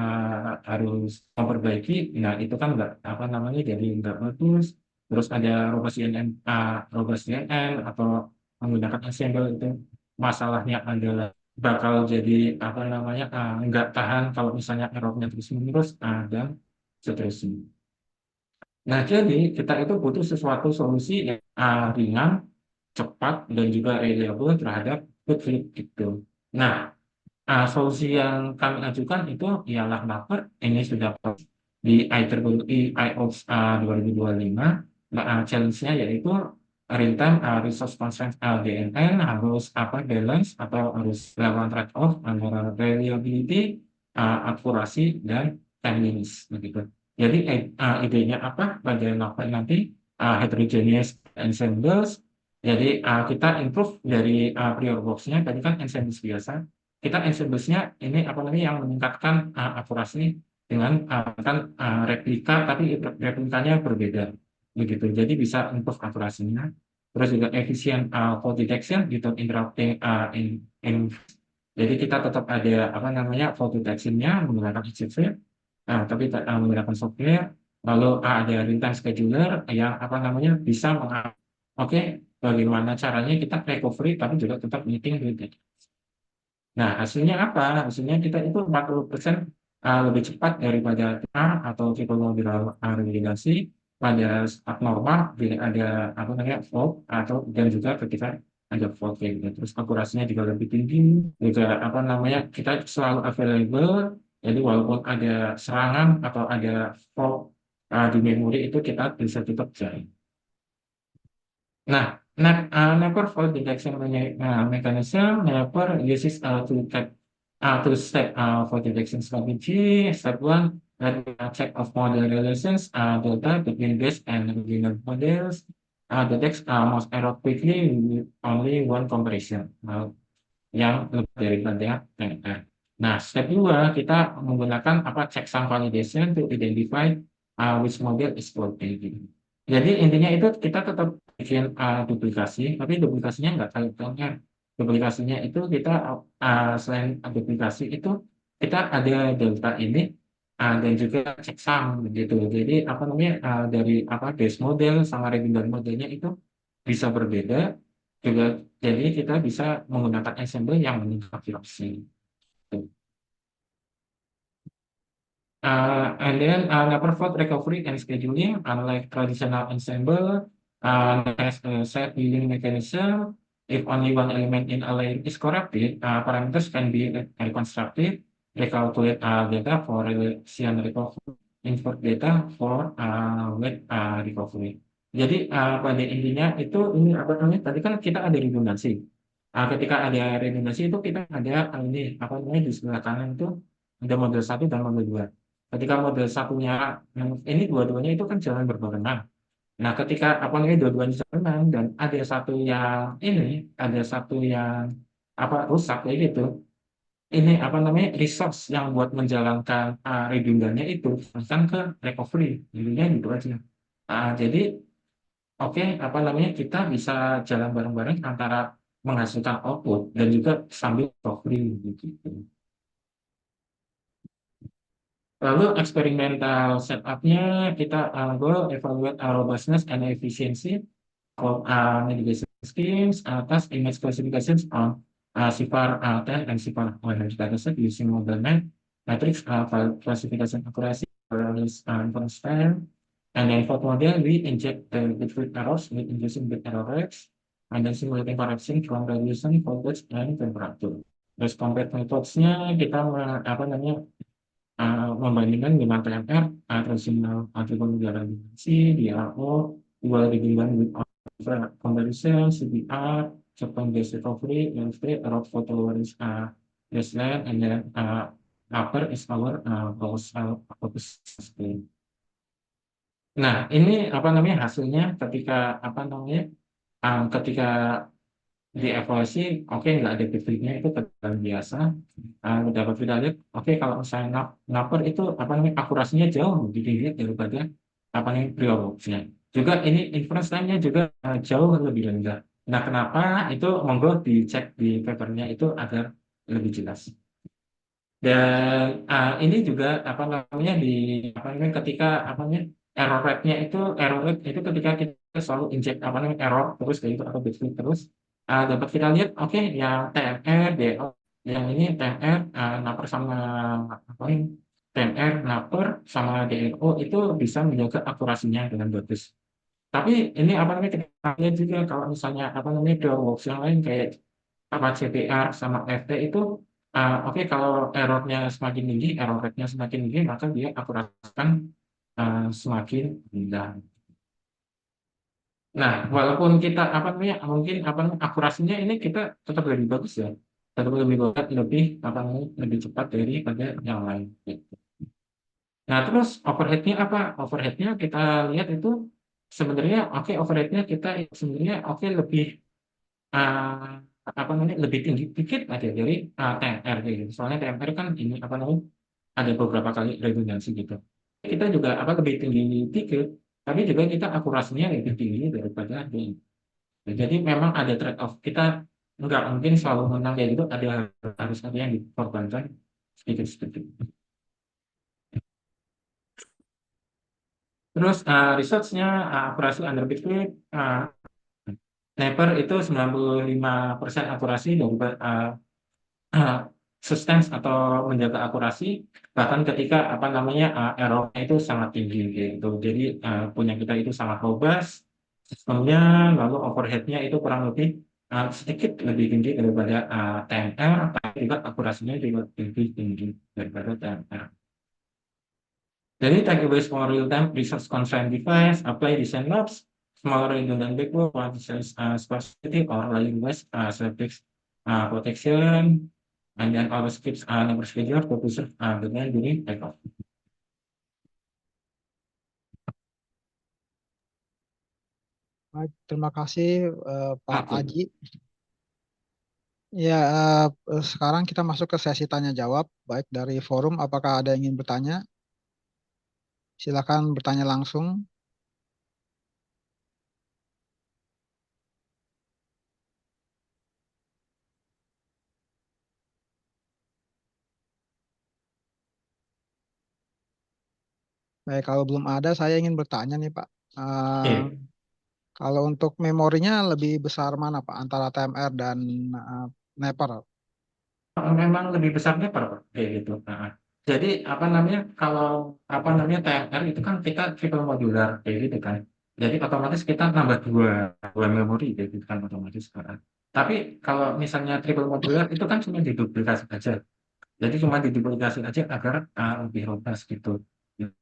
harus memperbaiki. Nah, itu kan nggak apa namanya jadi nggak bagus. Terus ada robust CNN, robust CNN atau menggunakan ensemble itu masalahnya adalah bakal jadi apa namanya nggak tahan kalau misalnya errornya terus menerus dan seterusnya. Nah, jadi kita itu butuh sesuatu solusi yang ringan, cepat, dan juga reliable terhadap good flip gitu. Nah, solusi yang kami ajukan itu ialah Mapper. Ini sudah di IEEE IOPS 2025. Nah, challenge-nya yaitu real-time resource constraint DNN harus apa balance atau harus lakukan trade-off antara reliability, akurasi, dan timeliness begitu. Jadi idenya apa pada Mapper nanti heterogeneous ensembles. Jadi kita improve dari prior box-nya tadi kan ensembles biasa kita ensembles-nya ini apa namanya yang meningkatkan akurasi dengan kan replika tapi replikanya berbeda begitu. Jadi bisa improve akurasinya. Terus juga efisien fault detection gitu interrupting in jadi kita tetap ada apa namanya fault detection-nya menggunakan software tapi menggunakan software. Lalu ada real time scheduler yang apa namanya bisa oke bagaimana caranya kita recovery tapi juga tetap meeting with. Nah, hasilnya apa? Hasilnya kita itu 40% lebih cepat daripada atau triple modular redundancy pada abnormal bila ada apa namanya fault atau dan juga ketika ada fault kayak gitu. Terus akurasinya juga lebih tinggi, juga apa namanya kita selalu available. Jadi walaupun ada serangan atau ada fault di memori itu kita bisa tetap cari. Nah, Nepper fault detection mechanism, Nepper uses two-step fault detection strategy. Step one, let check of model relations data between base and original models. Detects most error quickly with only one comparison. Yang lebih daripada TNR. Nah, step 2 kita menggunakan checksum validation to identify which model is working. Jadi intinya itu kita tetap bikin duplikasi, tapi duplikasinya nggak kayak TNR. Duplikasinya itu kita selain duplikasi itu kita ada delta ini dan juga checksum gitu. Jadi dari base model sama redundant modelnya itu bisa berbeda juga. Jadi kita bisa menggunakan ensemble yang menginterpretasi. And then number 4, recovery and scheduling. Unlike traditional ensemble, has a set building mechanism. If only one element in a layer is corrupted, parameters can be reconstructed, recalculate data for relation recovery, import data for weight recovery. Jadi pada intinya itu ini tadi kan kita ada redundansi. Ketika ada redundansi itu kita ada di sebelah kanan itu ada model 1 dan model 2. Ketika model satunya ini dua-duanya itu kan jalan berbarengan. Nah, ketika dua-duanya jalan dan ada satu yang rusak kayak gitu. Ini resource yang buat menjalankan redundannya itu akan ke recovery. Jadinya gitu aja. Jadi kita bisa jalan bareng-bareng antara menghasilkan output dan juga sambil recovery gitu. Lalu eksperimental setup-nya kita will evaluate robustness and efficiency of mitigation schemes atas image classifications on CIFAR 10 and CIFAR 100 dataset using model matrix classification accuracy values constant. And then for model we inject the bit errors with inducing bit error rates and then simulating correction from radiation, voltage, and temperature. Terus compare methods-nya kita membandingkan dengan TMR, traditional triple redundancy, DRO, dual redundant with comparison, CBR, checkpoint based recovery, LFT, error followers baseline, and then upper is our focus scale. Nah, ini hasilnya ketika ketika dievaluasi, nggak ada defectnya itu terbilang biasa. Dapat kita lihat, kalau misalnya number itu akurasinya jauh lebih tinggi daripada pre-worknya. Juga ini inference time-nya juga jauh lebih rendah. Nah, kenapa itu monggo dicek di papernya itu agar lebih jelas. Dan ini juga ketika error rate itu ketika kita selalu inject error terus kayak itu atau bitfit terus dapat kita lihat yang TMR DO yang ini TMR Naper sama TMR Naper sama DNO itu bisa menjaga akurasinya dengan bagus. Tapi ini kita lihat juga kalau misalnya works yang lain kayak CPR sama FT itu kalau errornya semakin tinggi, error rate-nya semakin tinggi, maka dia akurasikan semakin rendah. Nah, walaupun kita mungkin akurasinya ini kita tetap lebih bagus ya, tetap lebih bagus, lebih cepat daripada yang lain. Gitu. Nah, terus overhead-nya apa? Overhead-nya kita lihat itu sebenarnya overhead-nya kita sebenarnya lebih lebih tinggi dikit aja dari TMR gitu. Soalnya TMR kan ini ada beberapa kali redundansi gitu. Kita juga lebih tinggi dikit, tapi juga kita akurasinya lebih tinggi daripada ini. Jadi memang ada trade off. Kita nggak mungkin selalu menang kayak gitu, harus ada yang dikorbankan sedikit-sedikit. Terus research-nya akurasi under bitfit Naper itu 95% akurasi dari sustain atau menjaga akurasi bahkan ketika error-nya itu sangat tinggi gitu. Jadi punya kita itu sangat robust sistemnya, lalu overhead-nya itu kurang lebih sedikit lebih tinggi daripada TMR, tapi juga akurasinya juga lebih tinggi daripada TMR. Jadi takeaways for real-time resource constraint device, apply design labs, smaller redundant backlog, quantization sparsity or language self-text protection, and then always keeps number schedule to preserve dengan during takeoff. Baik, terima kasih Pak Aji. Ya, sekarang kita masuk ke sesi tanya jawab, baik dari forum. Apakah ada yang ingin bertanya? Silakan bertanya langsung. Baik, kalau belum ada, saya ingin bertanya nih, Pak. Oke. Kalau untuk memorinya lebih besar mana, Pak? Antara TMR dan Nepar? Memang lebih besarnya per kayak gitu. Nah, jadi apa namanya kalau apa namanya TMR itu kan kita triple modular kayak gitu kan. Jadi otomatis kita nambah dua memori kayak gitu kan otomatis sekarang. Tapi kalau misalnya triple modular itu kan cuma diduplikasi aja. Jadi cuma diduplikasi aja agar lebih robust gitu.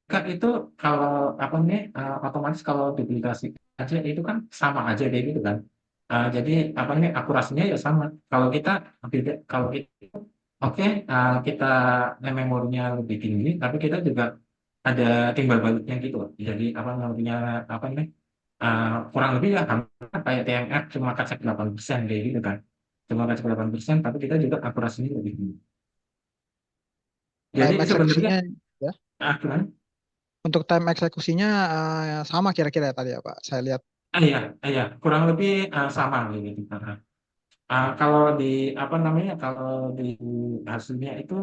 Kan itu kalau apa nih otomatis kalau duplikasi aja itu kan sama aja kayak gitu kan. Jadi apa nih akurasinya ya sama. Kalau kita beda, kalau itu oke, kita memorinya lebih tinggi, tapi kita juga ada timbal baliknya gitu loh. Jadi apa namanya apa nih kurang lebih ya hampir kayak TMR cuma kacak 8% kayak gitu kan. Cuma kacak 8%, tapi kita juga akurasinya lebih tinggi. Jadi Time sebenarnya eksekusinya, ya. gimana? Untuk time eksekusinya sama kira-kira ya tadi ya, Pak. Saya lihat. Iya, kurang lebih sama gitu. Kalau di apa namanya kalau di hasilnya itu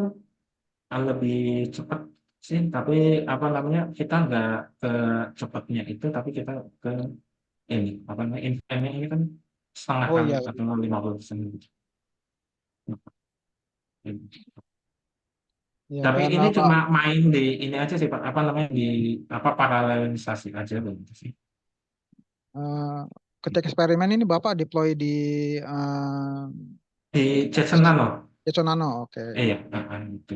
lebih cepat sih, tapi apa namanya kita nggak ke cepatnya itu, tapi kita ke ini apa namanya infonya ini kan setengah Oh kan iya, atau 50% gitu. iya. Tapi Dan ini cuma main di ini aja sih Pak, apa namanya di apa paralelisasi aja begitu sih. eh, ketika eksperimen ini Bapak deploy di Di Jetson Nano. Jetson Nano, oke. Iya, itu.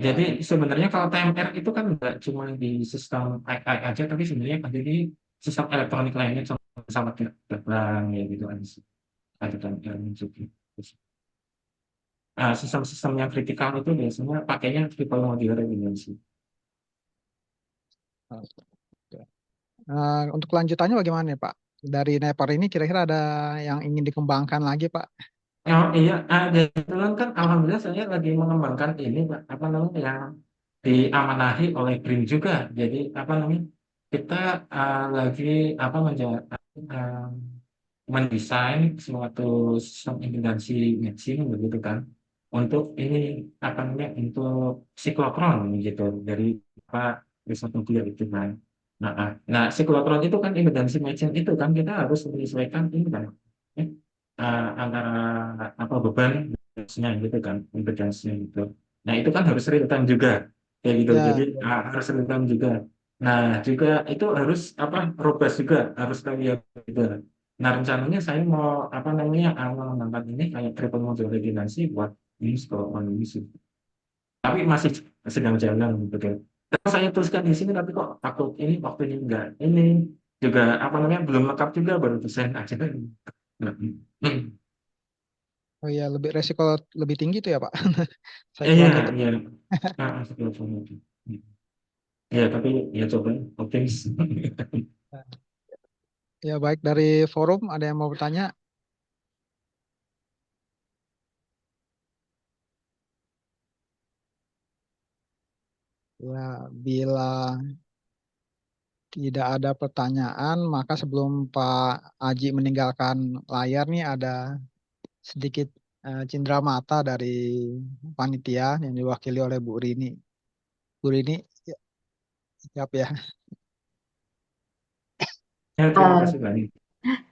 Jadi sebenarnya kalau TMR itu kan nggak cuma di sistem AI aja, tapi sebenarnya ada di sistem elektronik lainnya, contoh pesawat terbang ya gitu ada sih. Ada TMR juga. Sistem-sistem yang kritikal itu biasanya pakainya triple modular redundancy. Untuk kelanjutannya bagaimana nih Pak? Dari Nepar ini kira-kira ada yang ingin dikembangkan lagi Pak? Oh iya, dan kebetulan kan alhamdulillah saya lagi mengembangkan ini Pak, apa namanya yang diamanahi oleh BRIN juga. Jadi apa namanya kita lagi apa mendesain suatu sistem impedansi matching begitu kan untuk ini apa namanya untuk siklotron gitu dari apa riset nuklir itu kan. Nah, siklotron itu kan impedansi matching itu kan kita harus menyesuaikan ini kan antara apa beban impedance-nya gitu kan impedance-nya gitu. Nah itu kan harus real time juga kayak gitu. Ya, Jadi harus real time juga. Nah juga itu harus apa robust juga harus reliable juga. Nah rencananya saya mau apa namanya mengembangkan ini kayak triple module redundancy buat ini kalau manusia. Tapi masih sedang jalan gitu kan. Terus saya tuliskan di sini tapi kok takut ini waktunya enggak ini juga apa namanya belum lengkap juga baru desain aja kan. oh iya lebih resiko lebih tinggi tuh ya Pak. Saya Iya, khawatir tuh. iya. Sekilas itu. Ya, tapi ya coba optimis. Ya baik dari forum ada yang mau bertanya? Ya bila tidak ada pertanyaan maka sebelum Pak Aji meninggalkan layar nih ada sedikit cindera mata dari panitia yang diwakili oleh Bu Rini. Bu Rini, ya, siap ya. Ya, terima Eh, kasih banyak.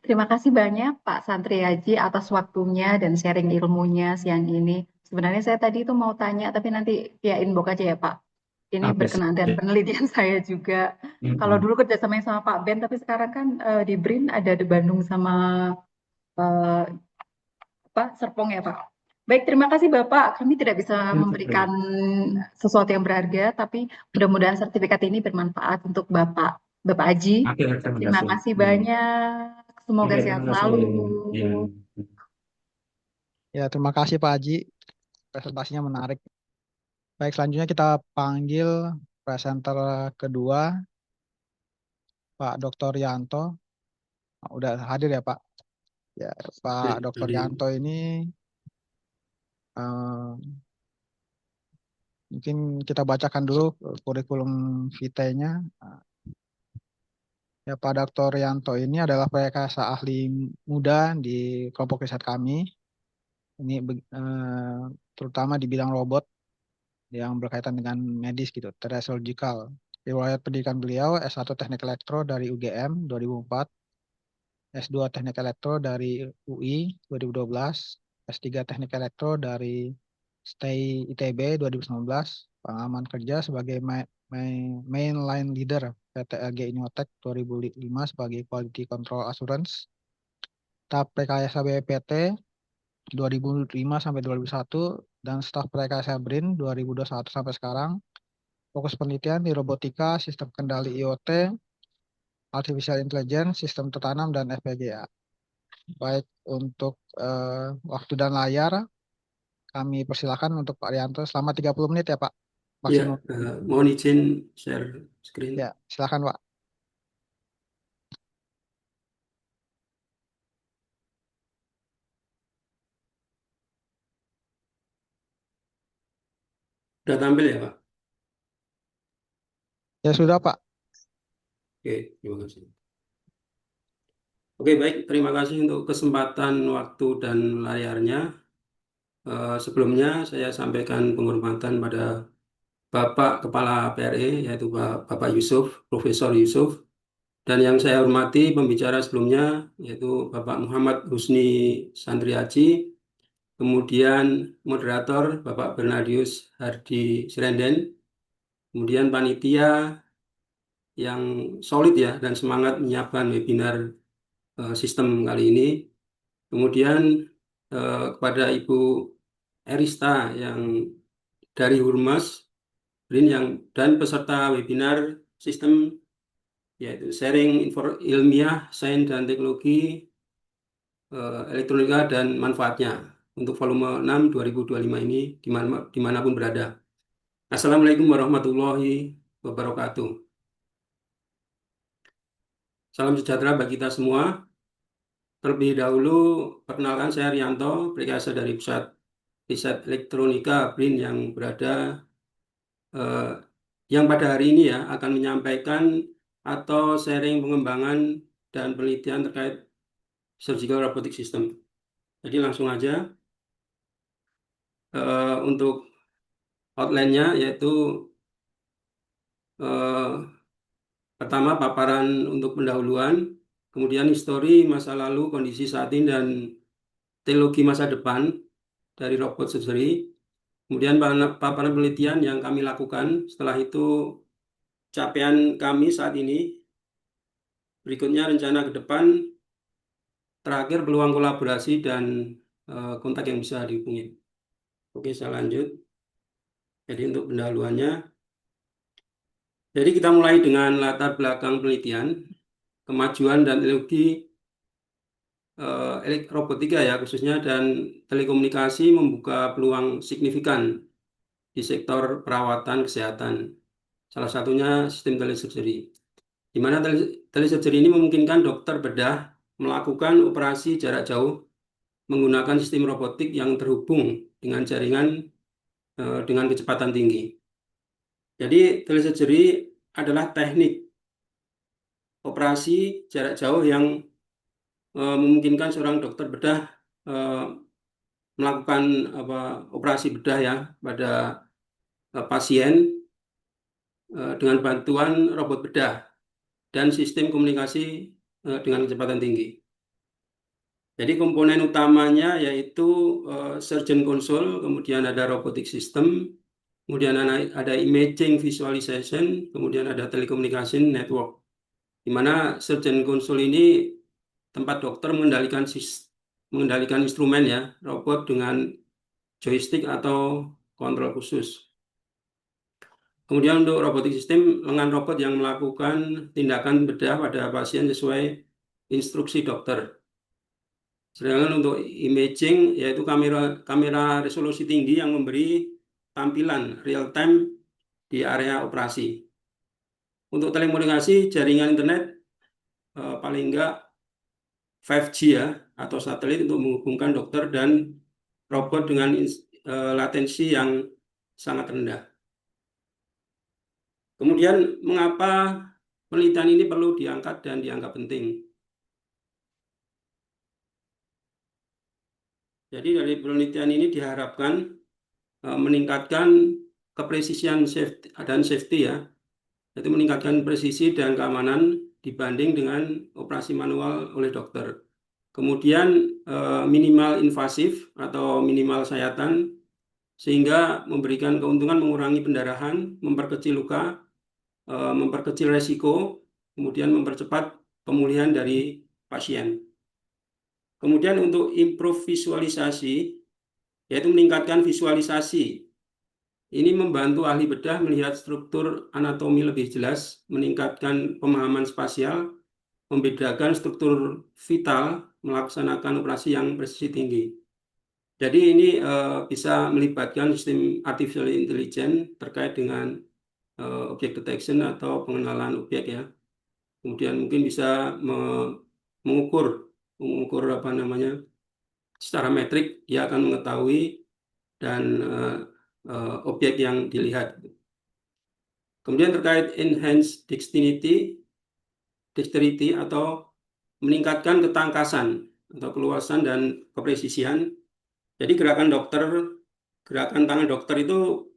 Terima kasih banyak Pak Santri Haji atas waktunya dan sharing ilmunya siang ini. Sebenarnya saya tadi itu mau tanya, tapi nanti ya inbox aja ya Pak. Ini Oke, berkenaan dan siap. penelitian saya juga. Kalau dulu kerjasamanya sama Pak Ben, tapi sekarang kan di BRIN ada di Bandung sama eh, Serpong ya Pak. Baik, terima kasih Bapak. Kami tidak bisa memberikan sesuatu yang berharga, tapi mudah-mudahan sertifikat ini bermanfaat untuk Bapak, Bapak Aji. Oke, terima Terima kasih. kasih banyak. Semoga Oke, sehat terima kasih. selalu. Ya. Ya, terima kasih Pak Haji. Presentasinya menarik. Baik, selanjutnya kita panggil presenter kedua, Pak Dr. Yanto. Udah hadir ya Pak? Ya, Pak Dr. dari Yanto ini eh, mungkin kita bacakan dulu kurikulum vitae-nya. Ya, Pak Dr. Yanto ini adalah PKS ahli muda di kelompok riset kami. Ini terutama di bidang robot yang berkaitan dengan medis gitu, surgical. Riwayat pendidikan beliau S1 Teknik Elektro dari UGM 2004, S2 Teknik Elektro dari UI 2012, S3 Teknik Elektro dari STAI ITB 2019, pengalaman kerja sebagai mainline leader PT LG Innotek 2005 sebagai Quality Control Assurance, staf Rekayasa BPT 2005 sampai 2001, dan staf Rekayasa BRIN 2021 sampai sekarang. Fokus penelitian di robotika, sistem kendali IoT, artificial intelligence, sistem tertanam, dan FPGA. Baik, untuk waktu dan layar, kami persilakan untuk Pak Rianto selama 30 menit ya Pak, ya, maksimum. mohon izin share screen. Ya, silakan Pak. Sudah tampil ya Pak? Ya sudah Pak. Oke, terima kasih. Oke, baik. Terima kasih untuk kesempatan waktu dan layarnya. Sebelumnya saya sampaikan penghormatan pada Bapak Kepala PRE, yaitu Bapak Yusuf, Profesor Yusuf, dan yang saya hormati pembicara sebelumnya, yaitu Bapak Muhammad Husni Sandriaji, kemudian moderator Bapak Bernardius Hardi Sirenden, kemudian panitia yang solid ya dan semangat menyiapkan webinar sistem kali ini, kemudian kepada Ibu Erista yang dari Hurmas BRIN dan peserta webinar sistem yaitu sharing info ilmiah, sains dan teknologi elektronika dan manfaatnya untuk volume 6 2025 ini dimanapun berada. Assalamualaikum warahmatullahi wabarakatuh. Salam sejahtera bagi kita semua. Terlebih dahulu, perkenalkan saya Rianto, Rekayasa dari Pusat Riset Elektronika BRIN yang berada yang pada hari ini ya akan menyampaikan atau sharing pengembangan dan penelitian terkait surgical robotic system. Jadi langsung aja untuk outline-nya yaitu pertama paparan untuk pendahuluan, kemudian histori masa lalu, kondisi saat ini dan teknologi masa depan dari robot surgery, kemudian paparan penelitian yang kami lakukan, setelah itu capaian kami saat ini, berikutnya rencana ke depan, terakhir peluang kolaborasi dan kontak yang bisa dihubungi. Oke, saya lanjut. Jadi untuk pendahuluannya, jadi kita mulai dengan latar belakang penelitian, kemajuan dan teknologi robotika ya khususnya dan telekomunikasi membuka peluang signifikan di sektor perawatan kesehatan. Salah satunya sistem telesurgery, di mana telesurgery ini memungkinkan dokter bedah melakukan operasi jarak jauh menggunakan sistem robotik yang terhubung dengan jaringan dengan kecepatan tinggi. Jadi telesurgery adalah teknik operasi jarak jauh yang memungkinkan seorang dokter bedah melakukan operasi bedah ya pada pasien dengan bantuan robot bedah dan sistem komunikasi dengan kecepatan tinggi. Jadi komponen utamanya yaitu surgeon console, kemudian ada robotic system, kemudian ada imaging visualization, kemudian ada telecommunication network. Di mana surgeon console ini tempat dokter mengendalikan instrumen ya, robot dengan joystick atau kontrol khusus. Kemudian untuk robotic system, lengan robot yang melakukan tindakan bedah pada pasien sesuai instruksi dokter. Sedangkan untuk imaging yaitu kamera resolusi tinggi yang memberi tampilan real time di area operasi. Untuk telekomunikasi, jaringan internet paling enggak 5G ya, atau satelit untuk menghubungkan dokter dan robot dengan latensi yang sangat rendah. Kemudian mengapa penelitian ini perlu diangkat dan dianggap penting? Jadi dari penelitian ini diharapkan meningkatkan kepresisian safety ya, yaitu meningkatkan presisi dan keamanan dibanding dengan operasi manual oleh dokter. Kemudian minimal invasif atau minimal sayatan, sehingga memberikan keuntungan mengurangi pendarahan, memperkecil luka, memperkecil resiko, kemudian mempercepat pemulihan dari pasien. Kemudian untuk improve visualisasi, yaitu meningkatkan visualisasi. Ini membantu ahli bedah melihat struktur anatomi lebih jelas, meningkatkan pemahaman spasial, membedakan struktur vital, melaksanakan operasi yang presisi tinggi. Jadi ini bisa melibatkan sistem artificial intelligence terkait dengan object detection atau pengenalan objek ya. Kemudian mungkin bisa mengukur apa namanya secara metrik, dia akan mengetahui dan objek yang dilihat. Kemudian terkait enhanced dexterity atau meningkatkan ketangkasan atau keluasan dan kepresisian. Jadi gerakan tangan dokter itu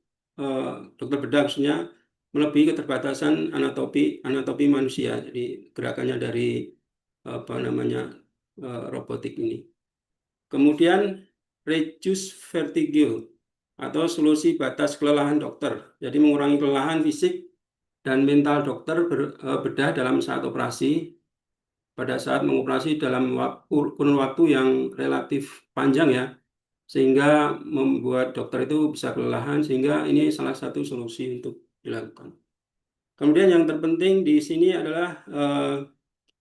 dokter bedah maksudnya melebihi keterbatasan anatomi manusia. Jadi gerakannya dari robotik ini. Kemudian reduce vertigo atau solusi batas kelelahan dokter. Jadi mengurangi kelelahan fisik dan mental dokter bedah dalam saat operasi. Pada saat mengoperasi dalam kurun waktu yang relatif panjang ya, sehingga membuat dokter itu bisa kelelahan, sehingga ini salah satu solusi untuk dilakukan. Kemudian yang terpenting di sini adalah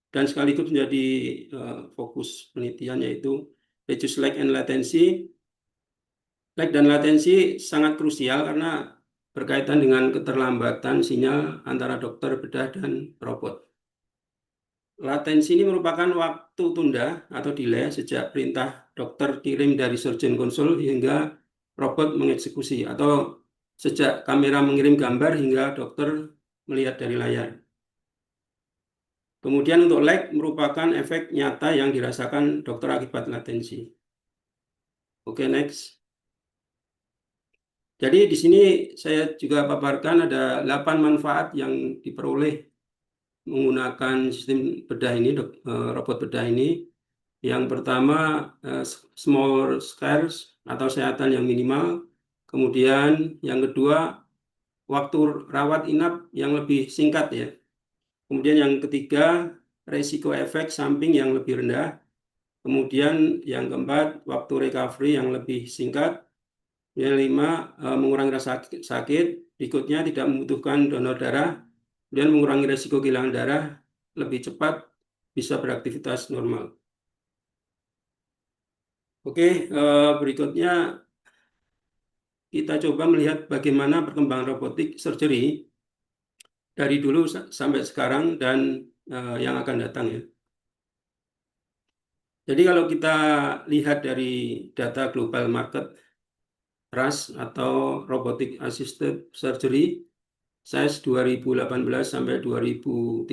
dan sekaligus menjadi fokus penelitian, yaitu reduce lag and latency. Lag dan latensi sangat krusial karena berkaitan dengan keterlambatan sinyal antara dokter bedah dan robot. Latensi ini merupakan waktu tunda atau delay sejak perintah dokter kirim dari surgeon console hingga robot mengeksekusi, atau sejak kamera mengirim gambar hingga dokter melihat dari layar. Kemudian untuk lag merupakan efek nyata yang dirasakan dokter akibat latensi. Oke, next. Jadi di sini saya juga paparkan ada 8 manfaat yang diperoleh menggunakan sistem bedah ini, robot bedah ini. Yang pertama, small scales atau sayatan yang minimal. Kemudian yang kedua, waktu rawat inap yang lebih singkat ya. Kemudian yang ketiga, resiko efek samping yang lebih rendah. Kemudian yang keempat, waktu recovery yang lebih singkat. Yang kelima, mengurangi rasa sakit. Berikutnya, tidak membutuhkan donor darah. Kemudian mengurangi resiko kehilangan darah lebih cepat, bisa beraktivitas normal. Oke, berikutnya kita coba melihat bagaimana perkembangan robotik surgery dari dulu sampai sekarang dan yang akan datang ya. Jadi kalau kita lihat dari data global market RAS atau Robotic Assisted Surgery size 2018 sampai 2030,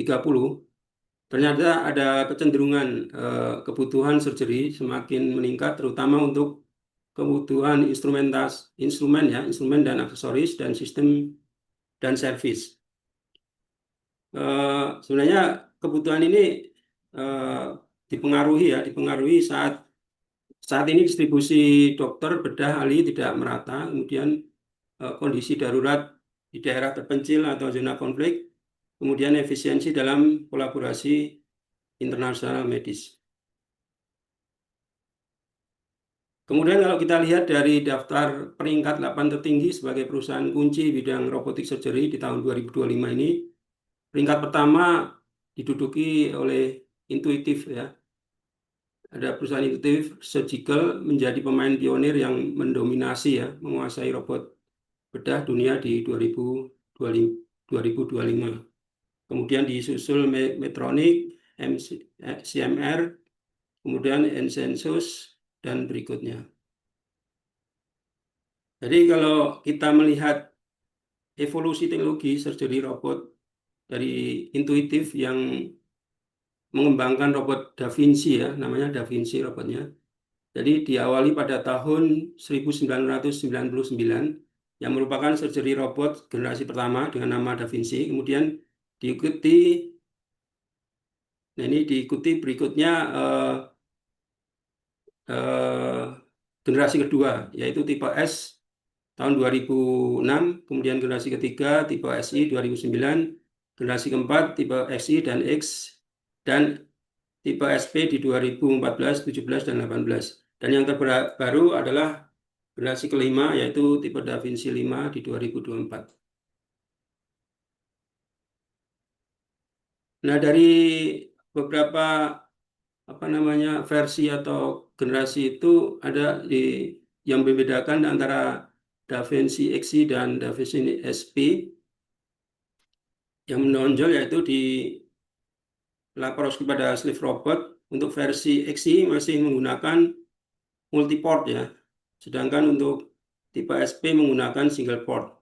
ternyata ada kecenderungan kebutuhan surgery semakin meningkat, terutama untuk kebutuhan instrumen dan aksesoris dan sistem dan servis. Sebenarnya kebutuhan ini dipengaruhi saat ini distribusi dokter bedah ahli tidak merata, kemudian kondisi darurat di daerah terpencil atau zona konflik, kemudian efisiensi dalam kolaborasi internasional medis. Kemudian kalau kita lihat dari daftar peringkat 8 tertinggi sebagai perusahaan kunci bidang robotik surgery di tahun 2025 ini, peringkat pertama diduduki oleh Intuitive ya. Ada perusahaan Intuitive Surgical menjadi pemain pionir yang mendominasi ya, menguasai robot bedah dunia di 2025. Kemudian disusul Medtronic, CMR, kemudian Ensensus, dan berikutnya. Jadi kalau kita melihat evolusi teknologi surgery robot dari intuitif yang mengembangkan robot Da Vinci ya, namanya Da Vinci robotnya. Jadi diawali pada tahun 1999 yang merupakan surgery robot generasi pertama dengan nama Da Vinci. Kemudian diikuti, nah ini diikuti berikutnya generasi kedua yaitu tipe S tahun 2006, kemudian generasi ketiga tipe SI 2009, generasi keempat tipe XI dan X, dan tipe SP di 2014, 17, dan 18. Dan yang terbaru adalah generasi kelima yaitu tipe Da Vinci 5 di 2024. Nah, dari beberapa versi atau generasi itu ada yang membedakan antara Da Vinci XI dan Da Vinci SP. Yang menonjol yaitu di laparoskopi pada sleeve robot. Untuk versi XI masih menggunakan multiport ya, sedangkan untuk tipe SP menggunakan single port.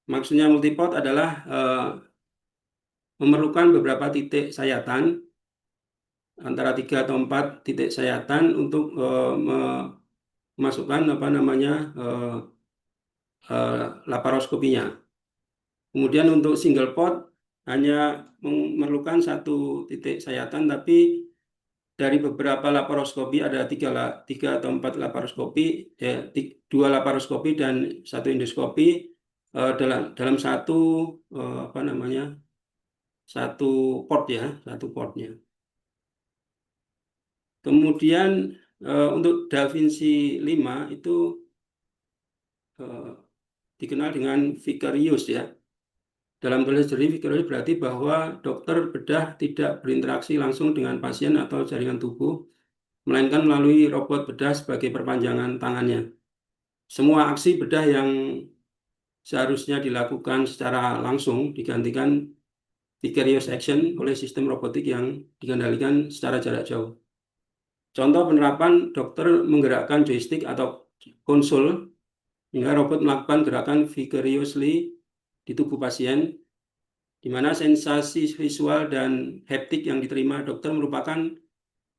Maksudnya multiport adalah memerlukan beberapa titik sayatan, antara 3 atau 4 titik sayatan untuk memasukkan laparoskopinya. Kemudian untuk single port hanya memerlukan 1 titik sayatan, tapi dari beberapa laparoskopi ada 3 atau 4 laparoskopi, 2 laparoskopi dan 1 endoskopi dalam satu port ya, 1 portnya. Kemudian untuk Da Vinci 5 itu dikenal dengan vicarious ya. Dalam surgery, vicarious berarti bahwa dokter bedah tidak berinteraksi langsung dengan pasien atau jaringan tubuh, melainkan melalui robot bedah sebagai perpanjangan tangannya. Semua aksi bedah yang seharusnya dilakukan secara langsung digantikan vicarious action oleh sistem robotik yang dikendalikan secara jarak jauh. Contoh penerapan, dokter menggerakkan joystick atau konsol hingga robot melakukan gerakan vicariously di tubuh pasien, di mana sensasi visual dan haptik yang diterima dokter merupakan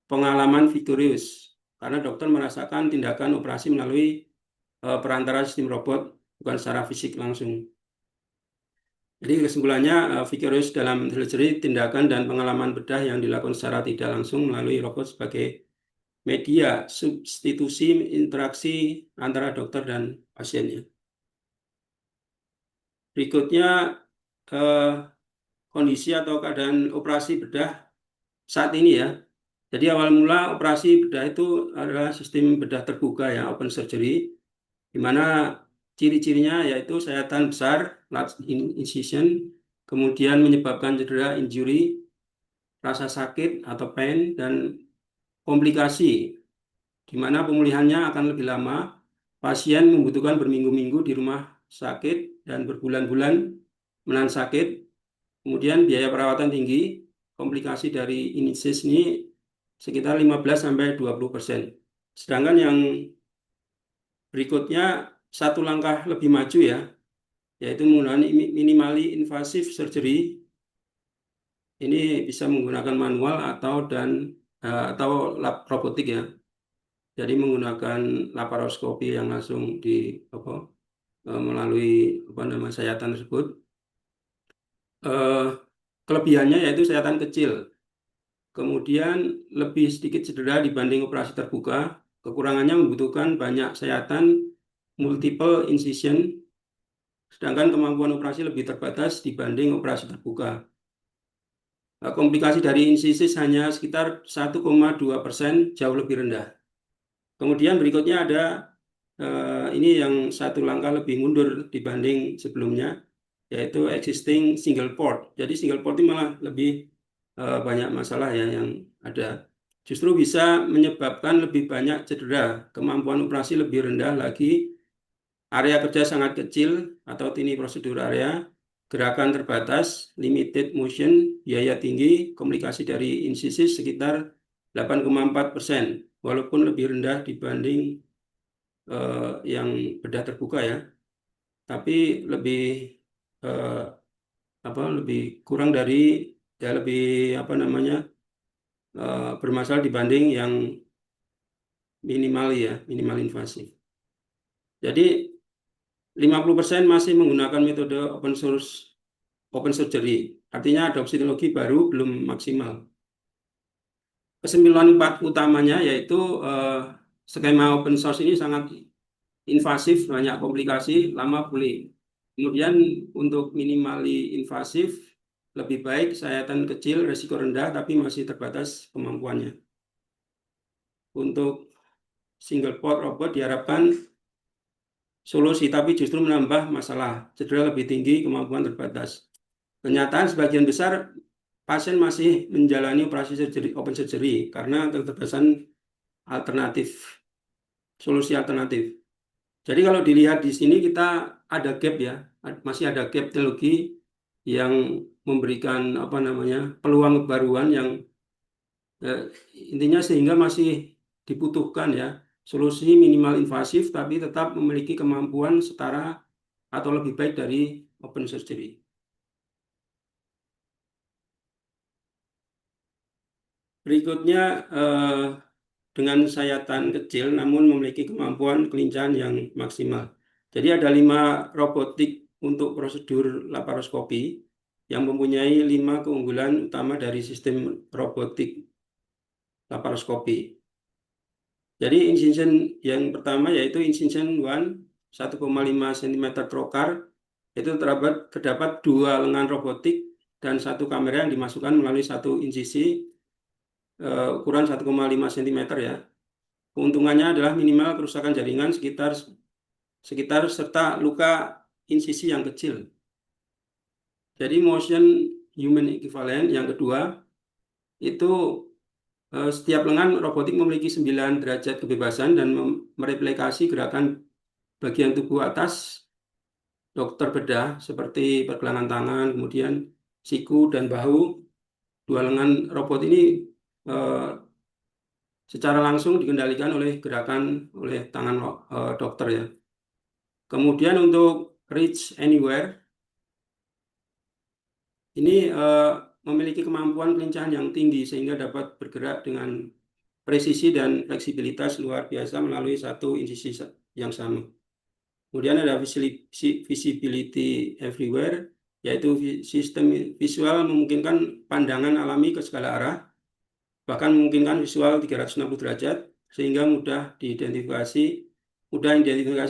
pengalaman vicarious, karena dokter merasakan tindakan operasi melalui perantara sistem robot, bukan secara fisik langsung. Jadi kesimpulannya, vicarious dalam surgery tindakan dan pengalaman bedah yang dilakukan secara tidak langsung melalui robot sebagai media substitusi interaksi antara dokter dan pasiennya. Berikutnya kondisi atau keadaan operasi bedah saat ini ya. Jadi awal mula operasi bedah itu adalah sistem bedah terbuka ya, open surgery, di mana ciri-cirinya yaitu sayatan besar, large incision, kemudian menyebabkan cedera, injury, rasa sakit atau pain, dan komplikasi, di mana pemulihannya akan lebih lama. Pasien membutuhkan berminggu-minggu di rumah sakit dan berbulan-bulan menahan sakit. Kemudian biaya perawatan tinggi, komplikasi dari incision ini sekitar 15-20%. Sedangkan yang berikutnya satu langkah lebih maju ya, yaitu menggunakan minimally invasive surgery. Ini bisa menggunakan manual atau robotik ya. Jadi menggunakan laparoskopi yang langsung melalui sayatan tersebut. Kelebihannya yaitu sayatan kecil, kemudian lebih sedikit cedera dibanding operasi terbuka. Kekurangannya membutuhkan banyak sayatan, multiple incision, sedangkan kemampuan operasi lebih terbatas dibanding operasi terbuka. Komplikasi dari insisis hanya sekitar 1,2%, jauh lebih rendah. Kemudian berikutnya ada ini yang satu langkah lebih mundur dibanding sebelumnya, yaitu existing single port. Jadi single port ini malah lebih banyak masalah ya yang ada. Justru bisa menyebabkan lebih banyak cedera, kemampuan operasi lebih rendah lagi, area kerja sangat kecil atau tiny prosedur area, gerakan terbatas, limited motion, biaya tinggi, komunikasi dari insisis sekitar 8,4%, walaupun lebih rendah dibanding yang bedah terbuka ya, tapi lebih lebih kurang dari ya lebih bermasalah dibanding yang minimal invasif. Jadi 50% masih menggunakan metode open surgery, artinya adopsi teknologi baru belum maksimal. Kesimpulan utamanya yaitu skema open source ini sangat invasif, banyak komplikasi, lama pulih. Kemudian untuk minimali invasif, lebih baik sayatan kecil, resiko rendah, tapi masih terbatas kemampuannya. Untuk single port robot diharapkan solusi, tapi justru menambah masalah, cedera lebih tinggi, kemampuan terbatas. Kenyataan sebagian besar pasien masih menjalani operasi open surgery karena keterbatasan solusi alternatif. Jadi kalau dilihat di sini kita ada gap ya, masih ada gap teknologi yang memberikan peluang kebaruan yang intinya sehingga masih dibutuhkan ya solusi minimal invasif tapi tetap memiliki kemampuan setara atau lebih baik dari open surgery. Berikutnya dengan sayatan kecil namun memiliki kemampuan kelincahan yang maksimal. Jadi ada 5 robotik untuk prosedur laparoskopi yang mempunyai 5 keunggulan utama dari sistem robotik laparoskopi. Jadi incision yang pertama yaitu incision 1 1,5 cm trocar, itu terdapat 2 lengan robotik dan 1 kamera yang dimasukkan melalui 1 insisi ukuran 1,5 cm ya. Keuntungannya adalah minimal kerusakan jaringan sekitar serta luka insisi yang kecil. Jadi motion human equivalent yang kedua itu setiap lengan robotik memiliki 9 derajat kebebasan dan mereplikasi gerakan bagian tubuh atas dokter bedah seperti pergelangan tangan, kemudian siku dan bahu. 2 lengan robot ini secara langsung dikendalikan oleh tangan dokter ya. Kemudian untuk reach anywhere ini memiliki kemampuan kelincahan yang tinggi sehingga dapat bergerak dengan presisi dan fleksibilitas luar biasa melalui 1 insisi yang sama. Kemudian ada visibility everywhere, yaitu sistem visual memungkinkan pandangan alami ke segala arah, bahkan memungkinkan visual 360 derajat sehingga mudah identifikasi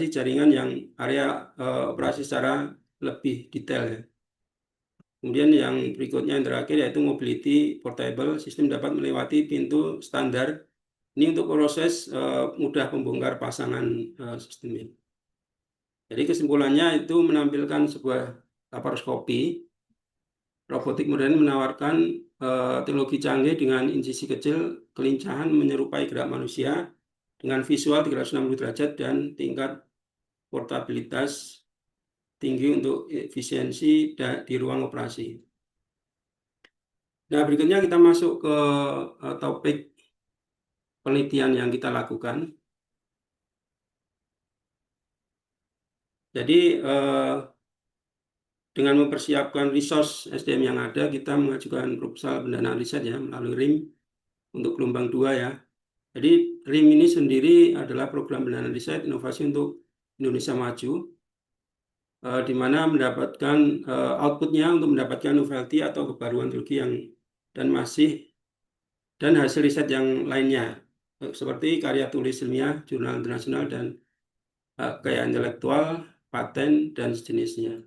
jaringan yang area operasi secara lebih detail ya. Kemudian yang berikutnya yang terakhir yaitu mobility portable, sistem dapat melewati pintu standar. Ini untuk proses mudah membongkar pasangan sistemnya. Jadi kesimpulannya itu menampilkan sebuah laparoskopi robotik modern menawarkan teknologi canggih dengan insisi kecil, kelincahan menyerupai gerak manusia dengan visual 360 derajat dan tingkat portabilitas tinggi untuk efisiensi di ruang operasi. Nah, berikutnya kita masuk ke topik penelitian yang kita lakukan. Jadi dengan mempersiapkan resource SDM yang ada, kita mengajukan proposal pendanaan riset ya melalui RIM untuk gelombang 2 ya. Jadi RIM ini sendiri adalah program pendanaan riset inovasi untuk Indonesia Maju, di mana mendapatkan outputnya untuk mendapatkan novelty atau kebaruan teknologi dan hasil riset yang lainnya seperti karya tulis ilmiah, jurnal internasional dan kekayaan intelektual, paten dan sejenisnya.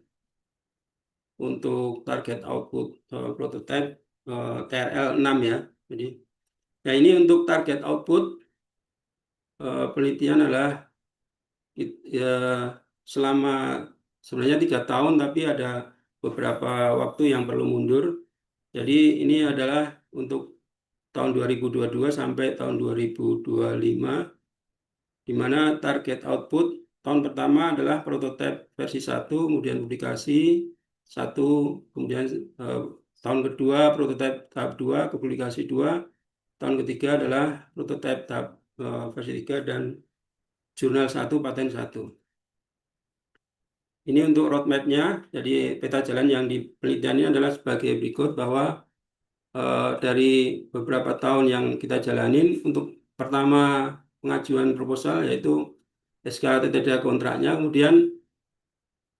Untuk target output prototype TRL 6 ya. Jadi, nah ini untuk target output penelitian adalah selama sebenarnya 3 tahun tapi ada beberapa waktu yang perlu mundur. Jadi ini adalah untuk tahun 2022 sampai tahun 2025, di mana target output tahun pertama adalah prototipe versi 1, kemudian publikasi, 1, kemudian tahun kedua prototipe tahap 2 ke publikasi 2, tahun ketiga adalah prototipe tahap versi 3 dan jurnal 1 paten 1. Ini untuk roadmap-nya, jadi peta jalan yang di penelitian ini adalah sebagai berikut bahwa dari beberapa tahun yang kita jalanin, untuk pertama pengajuan proposal yaitu SK TTDA kontraknya, kemudian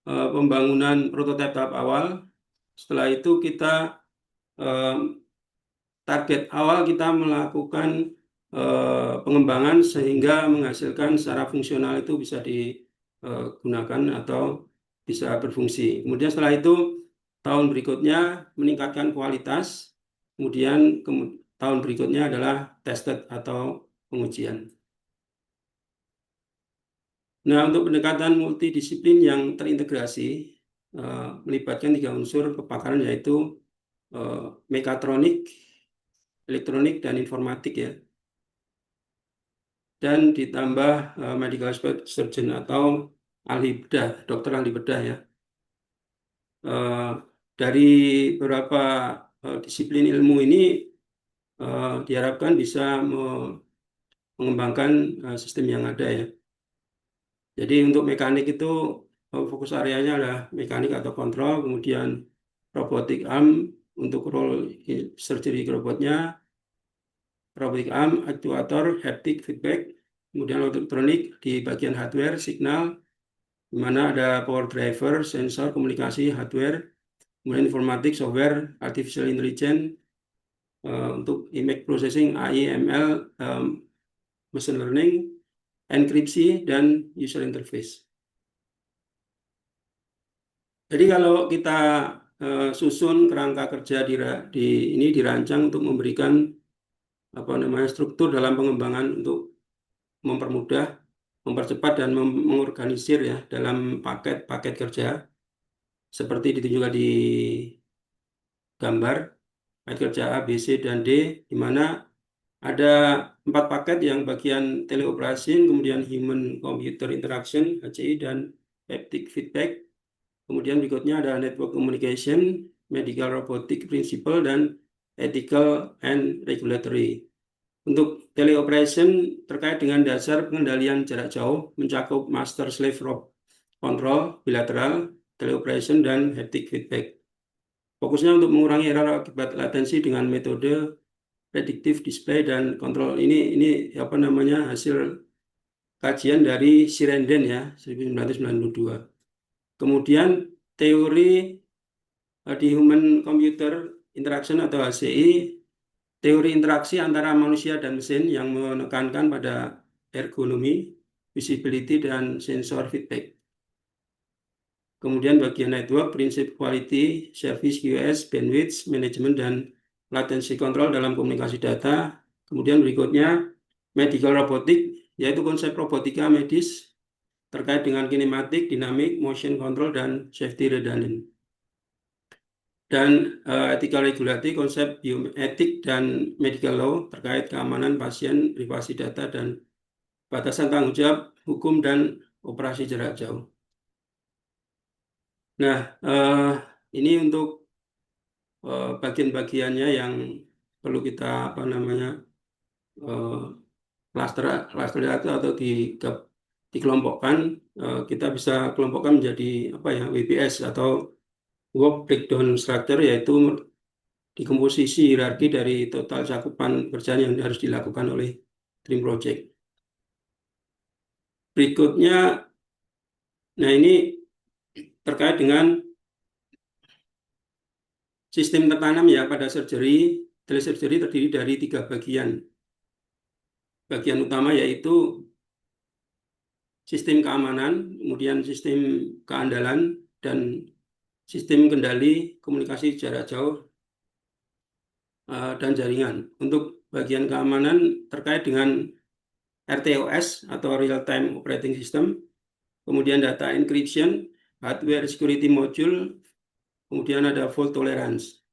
pembangunan prototipe tahap awal. Setelah itu kita target awal kita melakukan pengembangan sehingga menghasilkan secara fungsional itu bisa digunakan atau bisa berfungsi. Kemudian setelah itu tahun berikutnya meningkatkan kualitas, kemudian tahun berikutnya adalah tested atau pengujian. Nah, untuk pendekatan multidisiplin yang terintegrasi melibatkan 3 unsur kepakaran yaitu mekatronik, elektronik, dan informatik ya. Dan ditambah medical surgeon atau ahli bedah, dokter ahli bedah ya. Dari beberapa disiplin ilmu ini diharapkan bisa mengembangkan sistem yang ada ya. Jadi untuk mekanik itu fokus areanya adalah mekanik atau kontrol, kemudian robotic arm untuk role surgery robotnya, robotic arm, aktuator, haptic feedback, kemudian elektronik di bagian hardware, signal, di mana ada power driver, sensor, komunikasi, hardware, kemudian informatik, software, artificial intelligence, untuk image processing, AI, ML, machine learning, enkripsi, dan user interface. Jadi kalau kita susun kerangka kerja ini dirancang untuk memberikan struktur dalam pengembangan untuk mempermudah, mempercepat, dan mengorganisir ya dalam paket-paket kerja seperti ditunjukkan di gambar paket kerja A, B, C, dan D, di mana ada 4 paket yang bagian teleoperasi, kemudian human computer interaction HCI, dan haptic feedback. Kemudian berikutnya ada network communication, medical robotic principle, dan ethical and regulatory. Untuk teleoperation terkait dengan dasar pengendalian jarak jauh mencakup master slave control, bilateral, teleoperation, dan haptic feedback. Fokusnya untuk mengurangi error akibat latensi dengan metode predictive display dan kontrol. Ini hasil kajian dari Sirenden ya 1992. Kemudian teori di human computer interaction atau HCI, teori interaksi antara manusia dan mesin yang menekankan pada ergonomi, visibility, dan sensor feedback. Kemudian bagian network, prinsip quality, service, QoS, bandwidth, management, dan latency control dalam komunikasi data. Kemudian berikutnya medical robotic, yaitu konsep robotika medis terkait dengan kinematik, dinamik, motion control, dan safety redundant. Dan ethical regulatory, konsep bioetik dan medical law terkait keamanan pasien, privasi data, dan batasan tanggung jawab hukum dan operasi jarak jauh. Nah, ini untuk bagian-bagiannya yang perlu kita cluster atau dikelompokkan. Kita bisa kelompokkan menjadi WBS atau work breakdown structure, yaitu dikomposisi hierarki dari total cakupan pekerjaan yang harus dilakukan oleh tim project. Berikutnya, nah ini terkait dengan sistem tertanam ya pada surgery. Telesurgery terdiri dari 3 bagian. Bagian utama yaitu sistem keamanan, kemudian sistem keandalan, dan sistem kendali komunikasi jarak jauh dan jaringan. Untuk bagian keamanan terkait dengan RTOS atau Real Time Operating System, kemudian data encryption, hardware security module, kemudian ada fault tolerance.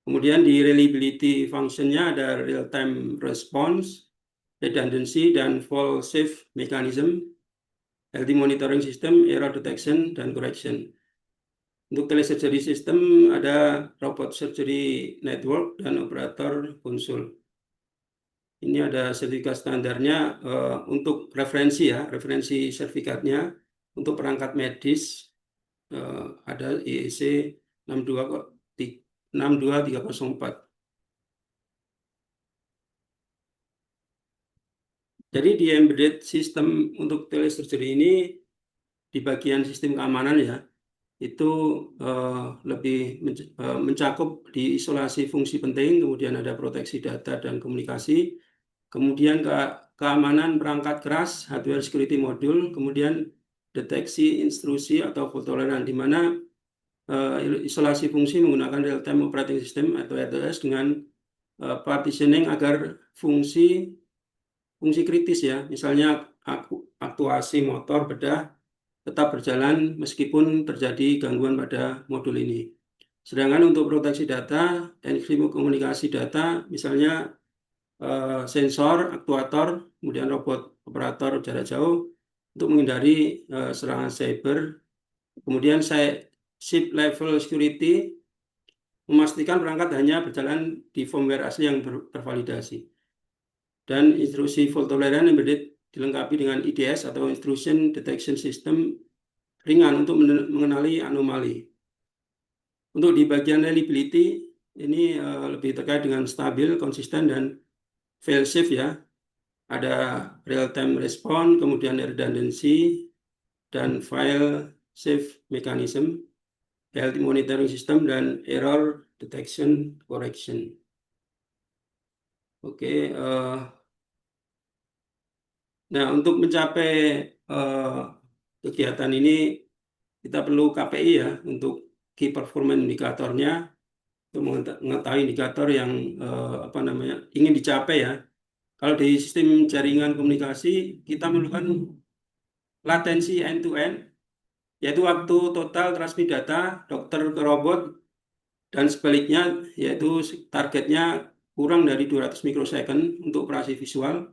Kemudian di reliability function-nya ada real time response, redundancy, dan fault safe mechanism, healthy monitoring system, error detection, dan correction. Untuk telesurgery system ada robot surgery network dan operator konsul. Ini ada sertifikat standarnya untuk referensi ya, referensi sertifikatnya untuk perangkat medis ada IEC 62304. Jadi di embedded system untuk telesurgery ini di bagian sistem keamanan ya, itu lebih mencakup di isolasi fungsi penting, kemudian ada proteksi data dan komunikasi, kemudian keamanan perangkat keras, hardware security module, kemudian deteksi intrusi atau fault tolerant, di mana isolasi fungsi menggunakan real time operating system atau RTOS dengan partitioning agar fungsi kritis ya, misalnya aktuasi motor bedah tetap berjalan meskipun terjadi gangguan pada modul ini. Sedangkan untuk proteksi data, enkripsi komunikasi data, misalnya sensor, aktuator, kemudian robot operator jarak jauh untuk menghindari serangan cyber. Kemudian chip level security memastikan perangkat hanya berjalan di firmware asli yang tervalidasi. Dan instruksi fault tolerant embedded dilengkapi dengan IDS atau Intrusion Detection System ringan untuk mengenali anomali. Untuk di bagian reliability ini lebih terkait dengan stabil, konsisten, dan fail safe ya. Ada real time response, kemudian redundancy, dan file safe mechanism, health monitoring system, dan error detection correction. Oke, nah untuk mencapai kegiatan ini kita perlu KPI ya untuk key performance indikatornya, untuk mengetahui indikator yang ingin dicapai ya. Kalau di sistem jaringan komunikasi kita memerlukan latensi end to end, yaitu waktu total transmit data dokter ke robot, dan sebaliknya yaitu targetnya kurang dari 200 mikrosecond untuk operasi visual.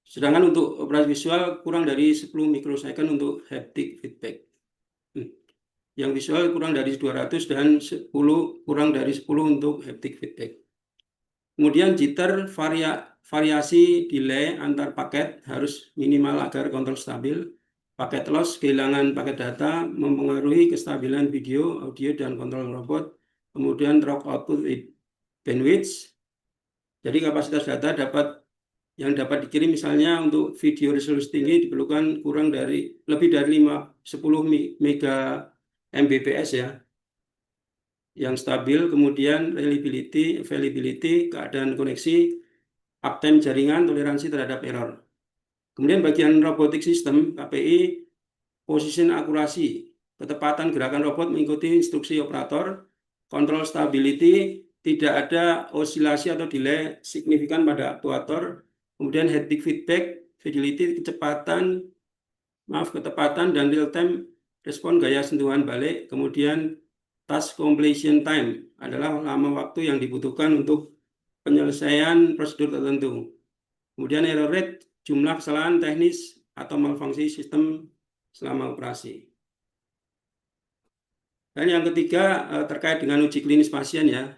Sedangkan untuk operasi visual kurang dari 10 mikrosecond untuk haptic feedback. Yang visual kurang dari 200 dan 10 kurang dari 10 untuk haptic feedback. Kemudian jitter, variasi delay antar paket harus minimal agar kontrol stabil. Paket loss, kehilangan paket data mempengaruhi kestabilan video, audio, dan kontrol robot. Kemudian drop output with bandwidth. Jadi kapasitas data yang dapat dikirim misalnya untuk video resolusi tinggi diperlukan lebih dari 10 mega Mbps ya, yang stabil. Kemudian reliability, availability, keadaan koneksi, uptime jaringan, toleransi terhadap error. Kemudian bagian robotic system, KPI, position akurasi, ketepatan gerakan robot mengikuti instruksi operator, control stability, tidak ada osilasi atau delay signifikan pada aktuator. Kemudian haptic feedback, fidelity, ketepatan, dan real-time respon gaya sentuhan balik. Kemudian task completion time adalah lama waktu yang dibutuhkan untuk penyelesaian prosedur tertentu. Kemudian error rate, jumlah kesalahan teknis atau malfungsi sistem selama operasi. Dan yang ketiga terkait dengan uji klinis pasien ya.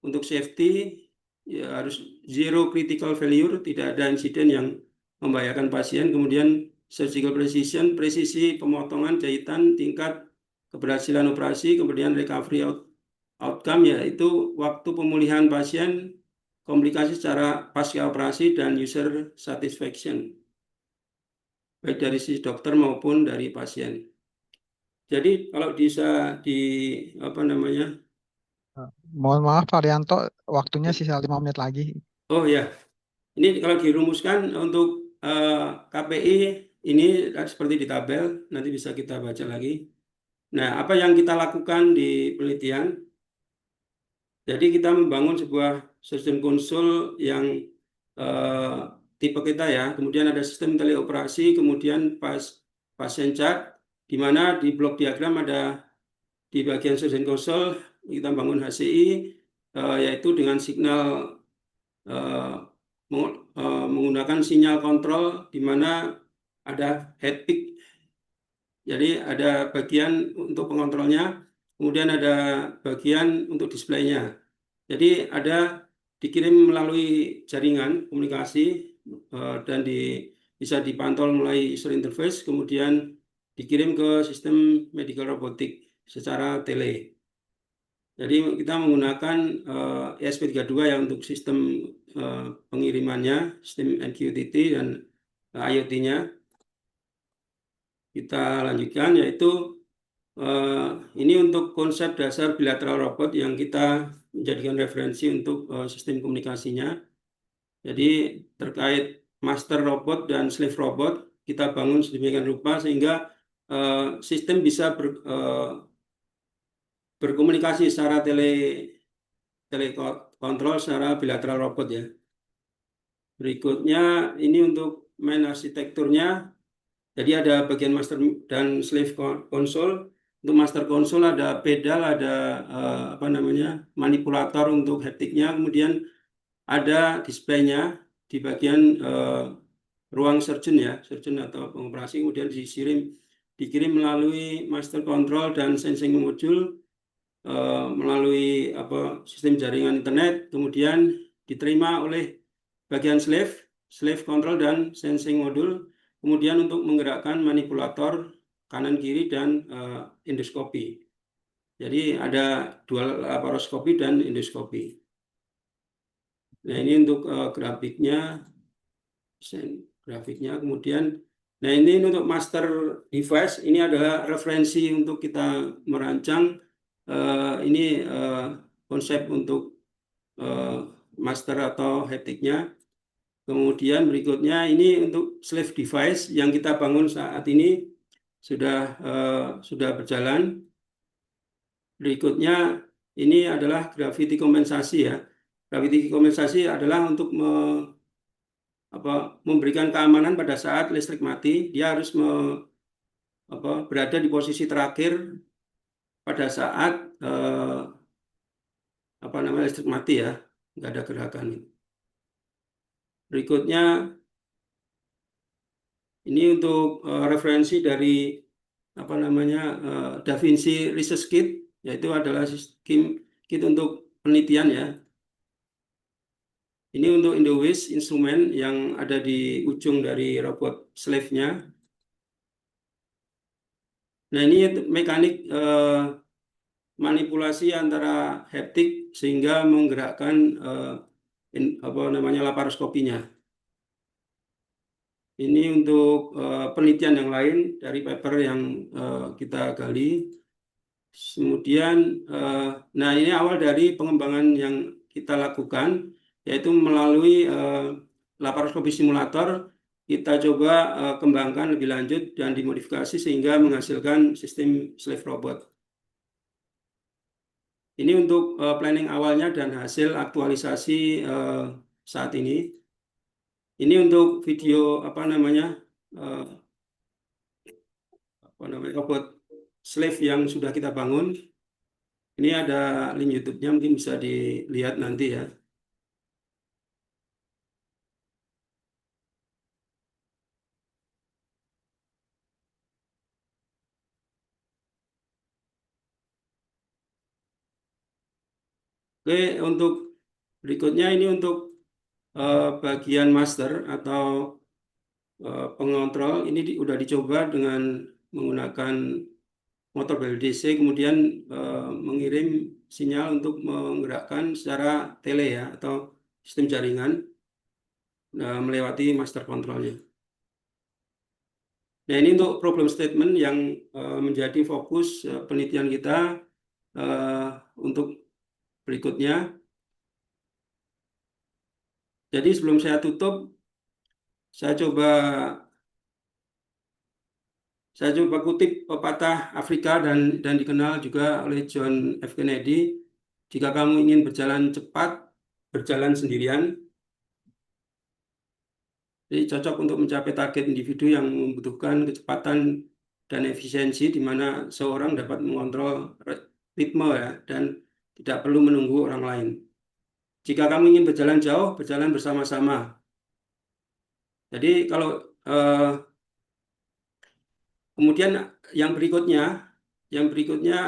Untuk safety ya harus zero critical failure, tidak ada insiden yang membahayakan pasien. Kemudian surgical precision, presisi pemotongan jahitan, tingkat keberhasilan operasi, kemudian recovery outcome yaitu waktu pemulihan pasien, komplikasi secara pasca operasi, dan user satisfaction baik dari sisi dokter maupun dari pasien. Jadi kalau bisa Mohon maaf Pak Rianto, waktunya sisa 5 menit lagi. Oh ya, ini kalau dirumuskan untuk KPI ini seperti di tabel, nanti bisa kita baca lagi. Nah, apa yang kita lakukan di penelitian? Jadi kita membangun sebuah sistem konsul yang tipe kita ya, kemudian ada sistem teleoperasi, kemudian pasien chart, di mana di blok diagram ada di bagian sistem konsul kita bangun HCI, yaitu dengan signal menggunakan sinyal kontrol, di mana ada haptic Jadi ada bagian untuk pengontrolnya, kemudian ada bagian untuk displaynya. Jadi dikirim melalui jaringan komunikasi dan bisa dipantau melalui user interface, kemudian dikirim ke sistem medical robotik secara tele. Jadi kita menggunakan ESP32 ya untuk sistem pengirimannya, sistem MQTT dan IoT-nya. Kita lanjutkan, yaitu ini untuk konsep dasar bilateral robot yang kita menjadikan referensi untuk sistem komunikasinya. Jadi terkait master robot dan slave robot, kita bangun sedemikian rupa sehingga sistem bisa berkomunikasi secara telekontrol secara bilateral robot ya. Berikutnya ini untuk main arsitekturnya. Jadi ada bagian master dan slave console. Untuk master console ada pedal, ada manipulator untuk haptiknya, kemudian ada display-nya di bagian ruang surgeon ya, surgeon atau pengoperasi, kemudian dikirim melalui master control dan sensing module melalui sistem jaringan internet, kemudian diterima oleh bagian slave control dan sensing module, kemudian untuk menggerakkan manipulator kanan kiri dan endoskopi. Jadi ada dual laparoskopi dan endoskopi. Nah ini untuk grafiknya, kemudian nah ini untuk master device, ini adalah referensi untuk kita merancang ini konsep untuk master atau haptiknya. Kemudian berikutnya ini untuk slave device yang kita bangun saat ini sudah berjalan. Berikutnya ini adalah gravity kompensasi ya. Gravity kompensasi adalah untuk memberikan keamanan pada saat listrik mati. Dia harus berada di posisi terakhir pada saat listrik mati ya, nggak ada gerakan. Berikutnya ini untuk referensi dari Da Vinci Research Kit, yaitu adalah kit untuk penelitian ya. Ini untuk Indowiz instrumen yang ada di ujung dari robot slave-nya. Nah ini mekanik manipulasi antara haptik sehingga menggerakkan laparoskopinya. Ini untuk penelitian yang lain dari paper yang kita gali. Kemudian, nah ini awal dari pengembangan yang kita lakukan, yaitu melalui laparoskopi simulator, kita coba kembangkan lebih lanjut dan dimodifikasi sehingga menghasilkan sistem slave robot. Ini untuk planning awalnya dan hasil aktualisasi saat ini. Ini untuk video robot slave yang sudah kita bangun. Ini ada link YouTube-nya, mungkin bisa dilihat nanti ya. Oke, untuk berikutnya ini untuk bagian master atau pengontrol. Ini udah dicoba dengan menggunakan motor BLDC, kemudian mengirim sinyal untuk menggerakkan secara tele ya, atau sistem jaringan melewati master controlnya. Nah ini untuk problem statement yang menjadi fokus penelitian kita untuk berikutnya. Jadi sebelum saya tutup, saya coba kutip pepatah Afrika dan dikenal juga oleh John F. Kennedy. Jika kamu ingin berjalan cepat, berjalan sendirian. Jadi cocok untuk mencapai target individu yang membutuhkan kecepatan dan efisiensi, di mana seorang dapat mengontrol ritme ya, dan tidak perlu menunggu orang lain. Jika kamu ingin berjalan jauh, berjalan bersama-sama. Jadi kalau Kemudian yang berikutnya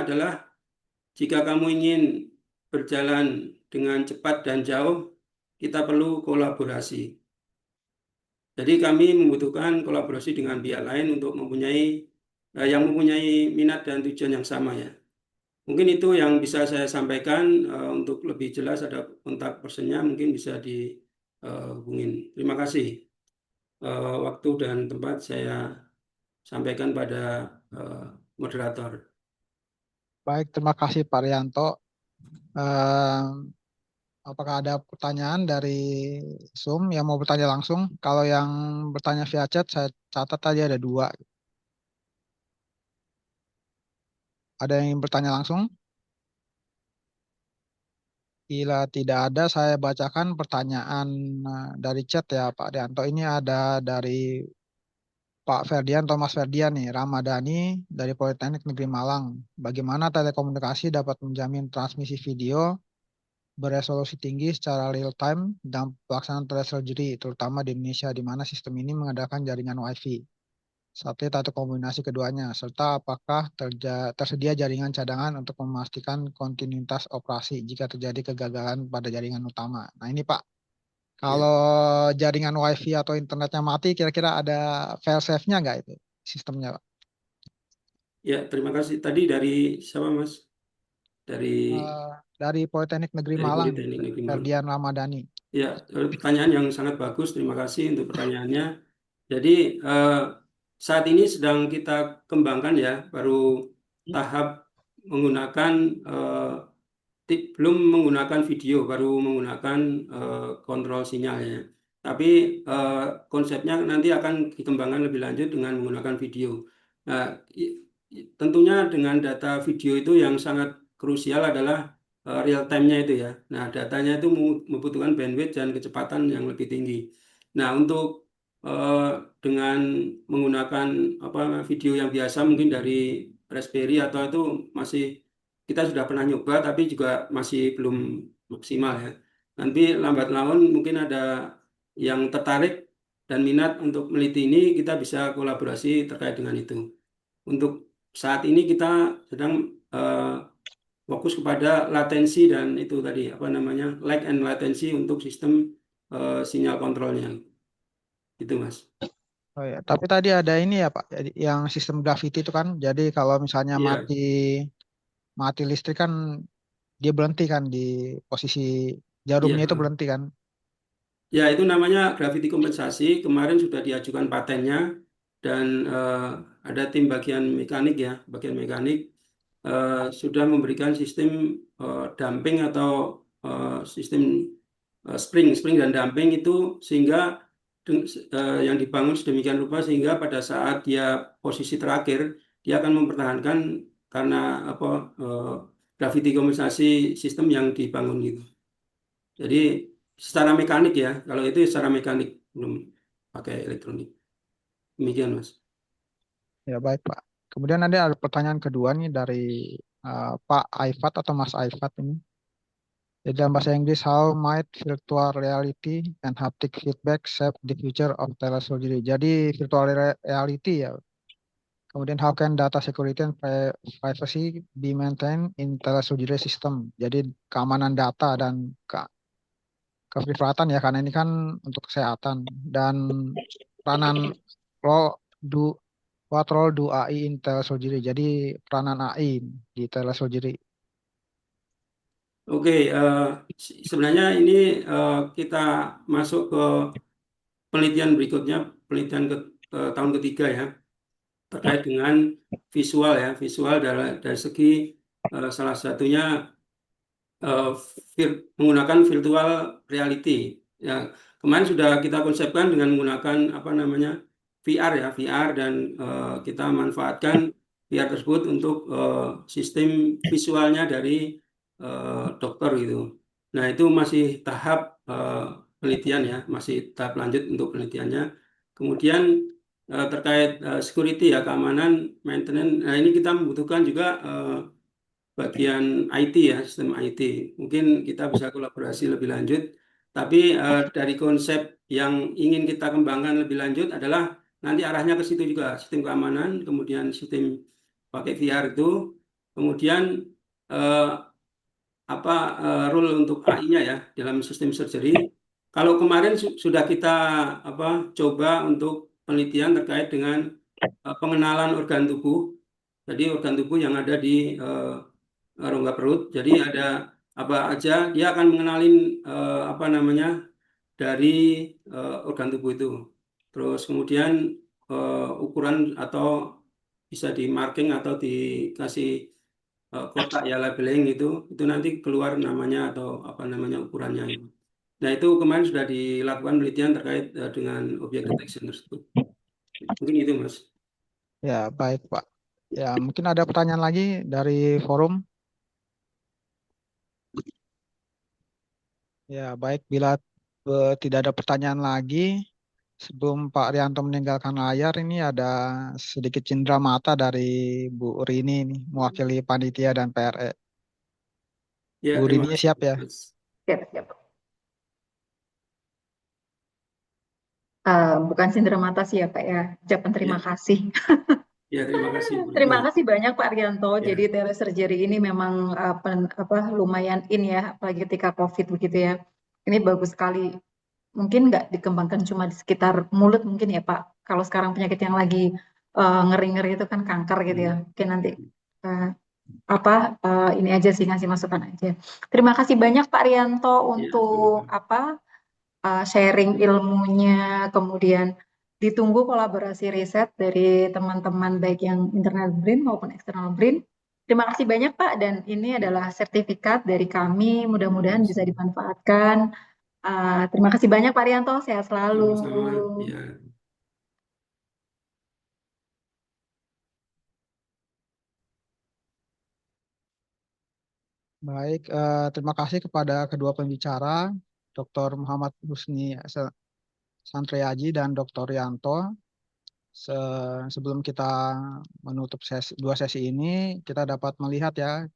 adalah jika kamu ingin berjalan dengan cepat dan jauh, kita perlu kolaborasi. Jadi kami membutuhkan kolaborasi dengan pihak lain untuk yang mempunyai minat dan tujuan yang sama ya. Mungkin itu yang bisa saya sampaikan. Untuk lebih jelas ada kontak personnya, mungkin bisa dihubungin. Terima kasih. Waktu dan tempat saya sampaikan pada moderator. Baik, terima kasih Pak Rianto. Apakah ada pertanyaan dari Zoom yang mau bertanya langsung? Kalau yang bertanya via chat, saya catat tadi ada 2. Ada yang ingin bertanya langsung? Bila tidak ada, saya bacakan pertanyaan dari chat ya Pak Rianto. Ini ada dari Pak Ferdian, Thomas Ferdian nih, Ramadhani dari Politeknik Negeri Malang. Bagaimana telekomunikasi dapat menjamin transmisi video beresolusi tinggi secara real time dan pelaksanaan telesurgery, terutama di Indonesia, di mana sistem ini mengadakan jaringan Wi-Fi, satelit atau kombinasi keduanya, serta apakah tersedia jaringan cadangan untuk memastikan kontinuitas operasi jika terjadi kegagalan pada jaringan utama. Nah ini Pak, kalau jaringan Wi-Fi atau internetnya mati, kira-kira ada fail-safe-nya nggak itu sistemnya Pak? Ya, terima kasih. Tadi dari siapa Mas? Dari Politeknik Negeri Dari Malang, Politeknik Negeri Malang. Ferdian Ramadhani. Ya, pertanyaan yang sangat bagus. Terima kasih untuk pertanyaannya. Jadi saat ini sedang kita kembangkan ya, baru tahap menggunakan belum menggunakan video, baru menggunakan kontrol sinyalnya. Tapi konsepnya nanti akan dikembangkan lebih lanjut dengan menggunakan video. Nah, tentunya dengan data video itu yang sangat krusial adalah real time-nya itu ya. Nah, datanya itu membutuhkan bandwidth dan kecepatan yang lebih tinggi. Nah, untuk dengan menggunakan video yang biasa mungkin dari Raspberry atau itu masih kita sudah pernah nyoba tapi juga masih belum maksimal ya. Nanti lambat laun mungkin ada yang tertarik dan minat untuk meneliti ini, kita bisa kolaborasi terkait dengan itu. Untuk saat ini kita sedang fokus kepada latensi dan itu tadi lag and latency untuk sistem sinyal kontrolnya. Itu Mas. Oh ya, tapi tadi ada ini ya Pak, jadi yang sistem gravity itu kan, jadi kalau misalnya Iya. mati listrik kan dia berhenti kan di posisi jarumnya Iya. itu berhenti kan. Ya, itu namanya gravity kompensasi. Kemarin sudah diajukan patennya dan ada tim bagian mekanik sudah memberikan sistem damping atau sistem spring dan damping itu sehingga yang dibangun sedemikian rupa sehingga pada saat dia posisi terakhir dia akan mempertahankan karena gravity kompensasi sistem yang dibangun gitu. Jadi secara mekanik ya, kalau itu secara mekanik belum pakai elektronik. Demikian Mas. Ya baik Pak. Kemudian ada pertanyaan kedua nih dari Pak Aifat atau Mas Aifat ini. Jadi dalam bahasa Inggris, how might virtual reality and haptic feedback shape the future of telesurgery? Jadi virtual reality ya. Kemudian how can data security and privacy be maintained in telesurgery system? Jadi keamanan data dan keprivatan ya, karena ini kan untuk kesehatan. Dan peranan what role do AI in telesurgery? Jadi peranan AI di telesurgery. Oke, sebenarnya ini kita masuk ke penelitian berikutnya, penelitian tahun ketiga ya, terkait dengan visual dari segi salah satunya menggunakan virtual reality. Ya, kemarin sudah kita konsepkan dengan menggunakan VR dan kita manfaatkan VR tersebut untuk sistem visualnya dari dokter gitu. Nah, itu masih tahap penelitian ya, masih tahap lanjut untuk penelitiannya. Kemudian terkait security ya, keamanan, maintenance. Nah, ini kita membutuhkan juga bagian IT ya, sistem IT. Mungkin kita bisa kolaborasi lebih lanjut. Tapi dari konsep yang ingin kita kembangkan lebih lanjut adalah nanti arahnya ke situ juga, sistem keamanan, kemudian sistem pakai VR itu, kemudian role untuk AI-nya ya dalam sistem surgery. Kalau kemarin sudah kita coba untuk penelitian terkait dengan pengenalan organ tubuh. Jadi organ tubuh yang ada di rongga perut. Jadi ada apa aja, dia akan mengenalin dari organ tubuh itu. Terus kemudian ukuran atau bisa di marking atau dikasih kotak ya labeling itu nanti keluar namanya atau ukurannya itu. Nah itu kemarin sudah dilakukan penelitian terkait dengan objek detection tersebut. Mungkin itu Mas. Ya, baik Pak. Ya, mungkin ada pertanyaan lagi dari forum. Ya, baik. Bila tidak ada pertanyaan lagi, sebelum Pak Rianto meninggalkan layar, ini ada sedikit cindera mata dari Bu Rini nih, mewakili panitia dan PRE. Ya, Bu terima Rini kasih, siap ya? Mas. Siap. Bukan cindera mata sih ya Pak ya, ucapan terima Ya. kasih. Ya, terima kasih Bu Terima Rini. kasih banyak Pak Rianto. Ya. Jadi telesurgery ini memang lumayan ya, apalagi ketika COVID begitu ya. Ini bagus sekali. Mungkin nggak dikembangkan cuma di sekitar mulut mungkin ya Pak. Kalau sekarang penyakit yang lagi ngeri-ngeri itu kan kanker gitu ya. Mungkin nanti ini aja sih, ngasih masukan aja. Terima kasih banyak Pak Rianto untuk sharing ilmunya, kemudian ditunggu kolaborasi riset dari teman-teman baik yang internal BRIN maupun eksternal BRIN. Terima kasih banyak Pak, dan ini adalah sertifikat dari kami, mudah-mudahan bisa dimanfaatkan. Terima kasih banyak Pak Rianto, sehat selalu. Sama-sama. Ya. Baik, terima kasih kepada kedua pembicara, Dr. Muhammad Husni Santriaji dan Dr. Rianto. Sebelum kita menutup dua sesi ini, kita dapat melihat ya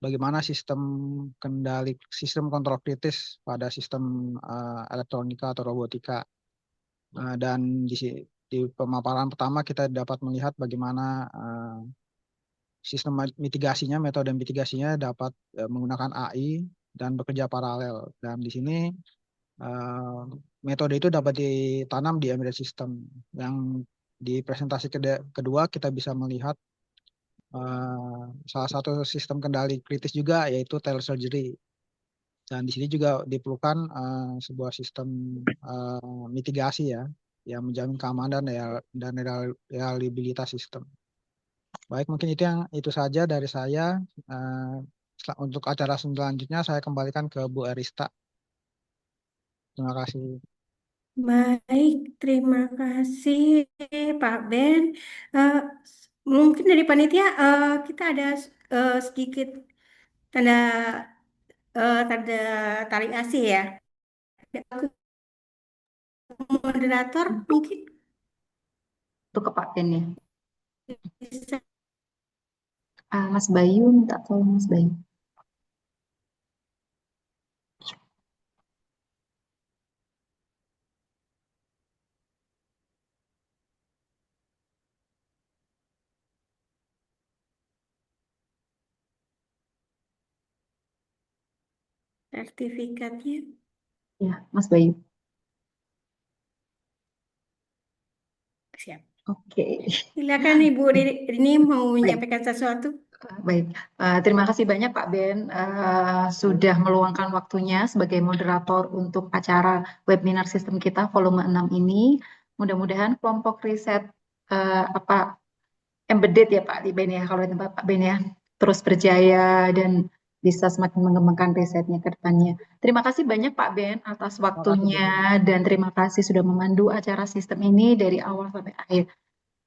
bagaimana sistem kontrol kritis pada sistem elektronika atau robotika. Dan di pemaparan pertama kita dapat melihat bagaimana sistem mitigasinya, metode mitigasinya dapat menggunakan AI dan bekerja paralel. Dan di sini metode itu dapat ditanam di embedded system. Yang di presentasi kedua kita bisa melihat salah satu sistem kendali kritis juga, yaitu telesurgery. Dan di sini juga diperlukan sebuah sistem mitigasi ya, yang menjamin keamanan dan reliabilitas sistem. Baik, mungkin itu saja dari saya. Untuk acara selanjutnya saya kembalikan ke Bu Arista. Terima kasih. Baik, terima kasih Pak Ben. Mungkin dari panitia kita ada sedikit tanda tarik asih ya. Moderator mungkin Untuk ke Pak Ben ya. bisa. Mas Bayu, minta tolong Mas Bayu. Sertifikatnya. Ya, Mas Bayu. Siap. Oke. Silakan Ibu Rini mau menyampaikan sesuatu. Baik, terima kasih banyak Pak Ben sudah meluangkan waktunya sebagai moderator untuk acara webinar sistem kita volume 6 ini. Mudah-mudahan kelompok riset embedded ya Pak di Ben ya, kalau tempat Pak Ben ya, terus berjaya dan bisa semakin mengembangkan risetnya ke depannya. Terima kasih banyak Pak Ben atas waktunya dan terima kasih sudah memandu acara sistem ini dari awal sampai akhir.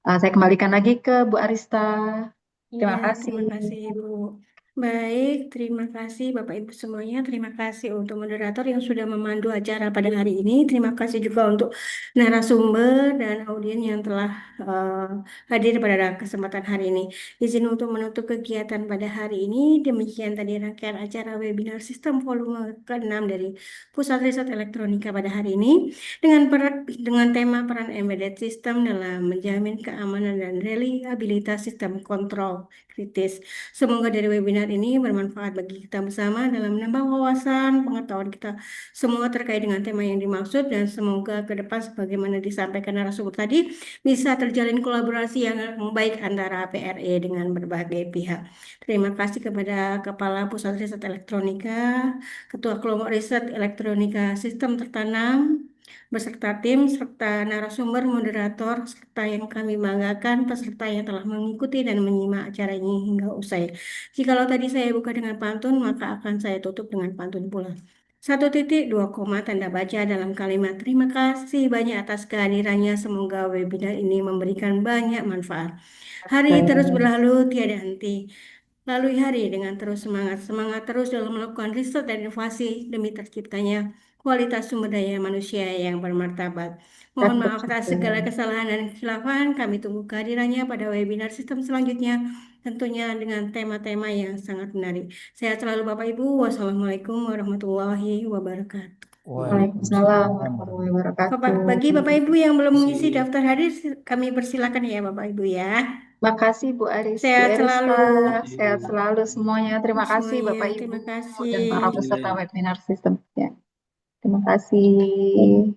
Saya kembalikan lagi ke Bu Arista. Terima kasih. Terima kasih Ibu. Baik, terima kasih Bapak Ibu semuanya. Terima kasih untuk moderator yang sudah memandu acara pada hari ini. Terima kasih juga untuk narasumber dan audien yang telah hadir pada kesempatan hari ini. Izin untuk menutup kegiatan pada hari ini. Demikian tadi rangkaian acara webinar sistem volume ke-6 dari Pusat Riset Elektronika pada hari ini dengan tema peran embedded system dalam menjamin keamanan dan reliabilitas sistem kontrol kritis. Semoga dari webinar ini bermanfaat bagi kita bersama dalam menambah wawasan pengetahuan kita semua terkait dengan tema yang dimaksud dan semoga ke depan sebagaimana disampaikan narasumber tadi bisa terjalin kolaborasi yang baik antara PRE dengan berbagai pihak. Terima kasih kepada Kepala Pusat Riset Elektronika, Ketua Kelompok Riset Elektronika Sistem Tertanam, beserta tim, serta narasumber, moderator, serta yang kami banggakan, peserta yang telah mengikuti dan menyimak acara ini hingga usai. Jikalau tadi saya buka dengan pantun, maka akan saya tutup dengan pantun pula. 1.2 tanda baca dalam kalimat terima kasih banyak atas kehadirannya. Semoga webinar ini memberikan banyak manfaat. Hari terus berlalu tiada henti. Lalui hari dengan terus semangat terus dalam melakukan riset dan inovasi demi terciptanya kualitas sumber daya manusia yang bermartabat. Mohon maaf atas segala kesalahan dan kekhilafan. Kami tunggu kehadirannya pada webinar sistem selanjutnya, tentunya dengan tema-tema yang sangat menarik. Sehat selalu Bapak Ibu. Wassalamualaikum warahmatullahi wabarakatuh. Waalaikumsalam warahmatullahi wabarakatuh. Bagi Bapak Ibu yang belum mengisi daftar hadir, kami persilakan ya Bapak Ibu ya. Makasih Bu Aris, Bu Sehat Erista, selalu. sehat selalu semuanya. Terima kasih Semuanya, Bapak Ibu terima kasih. dan para peserta webinar sistem. Ya. Terima kasih.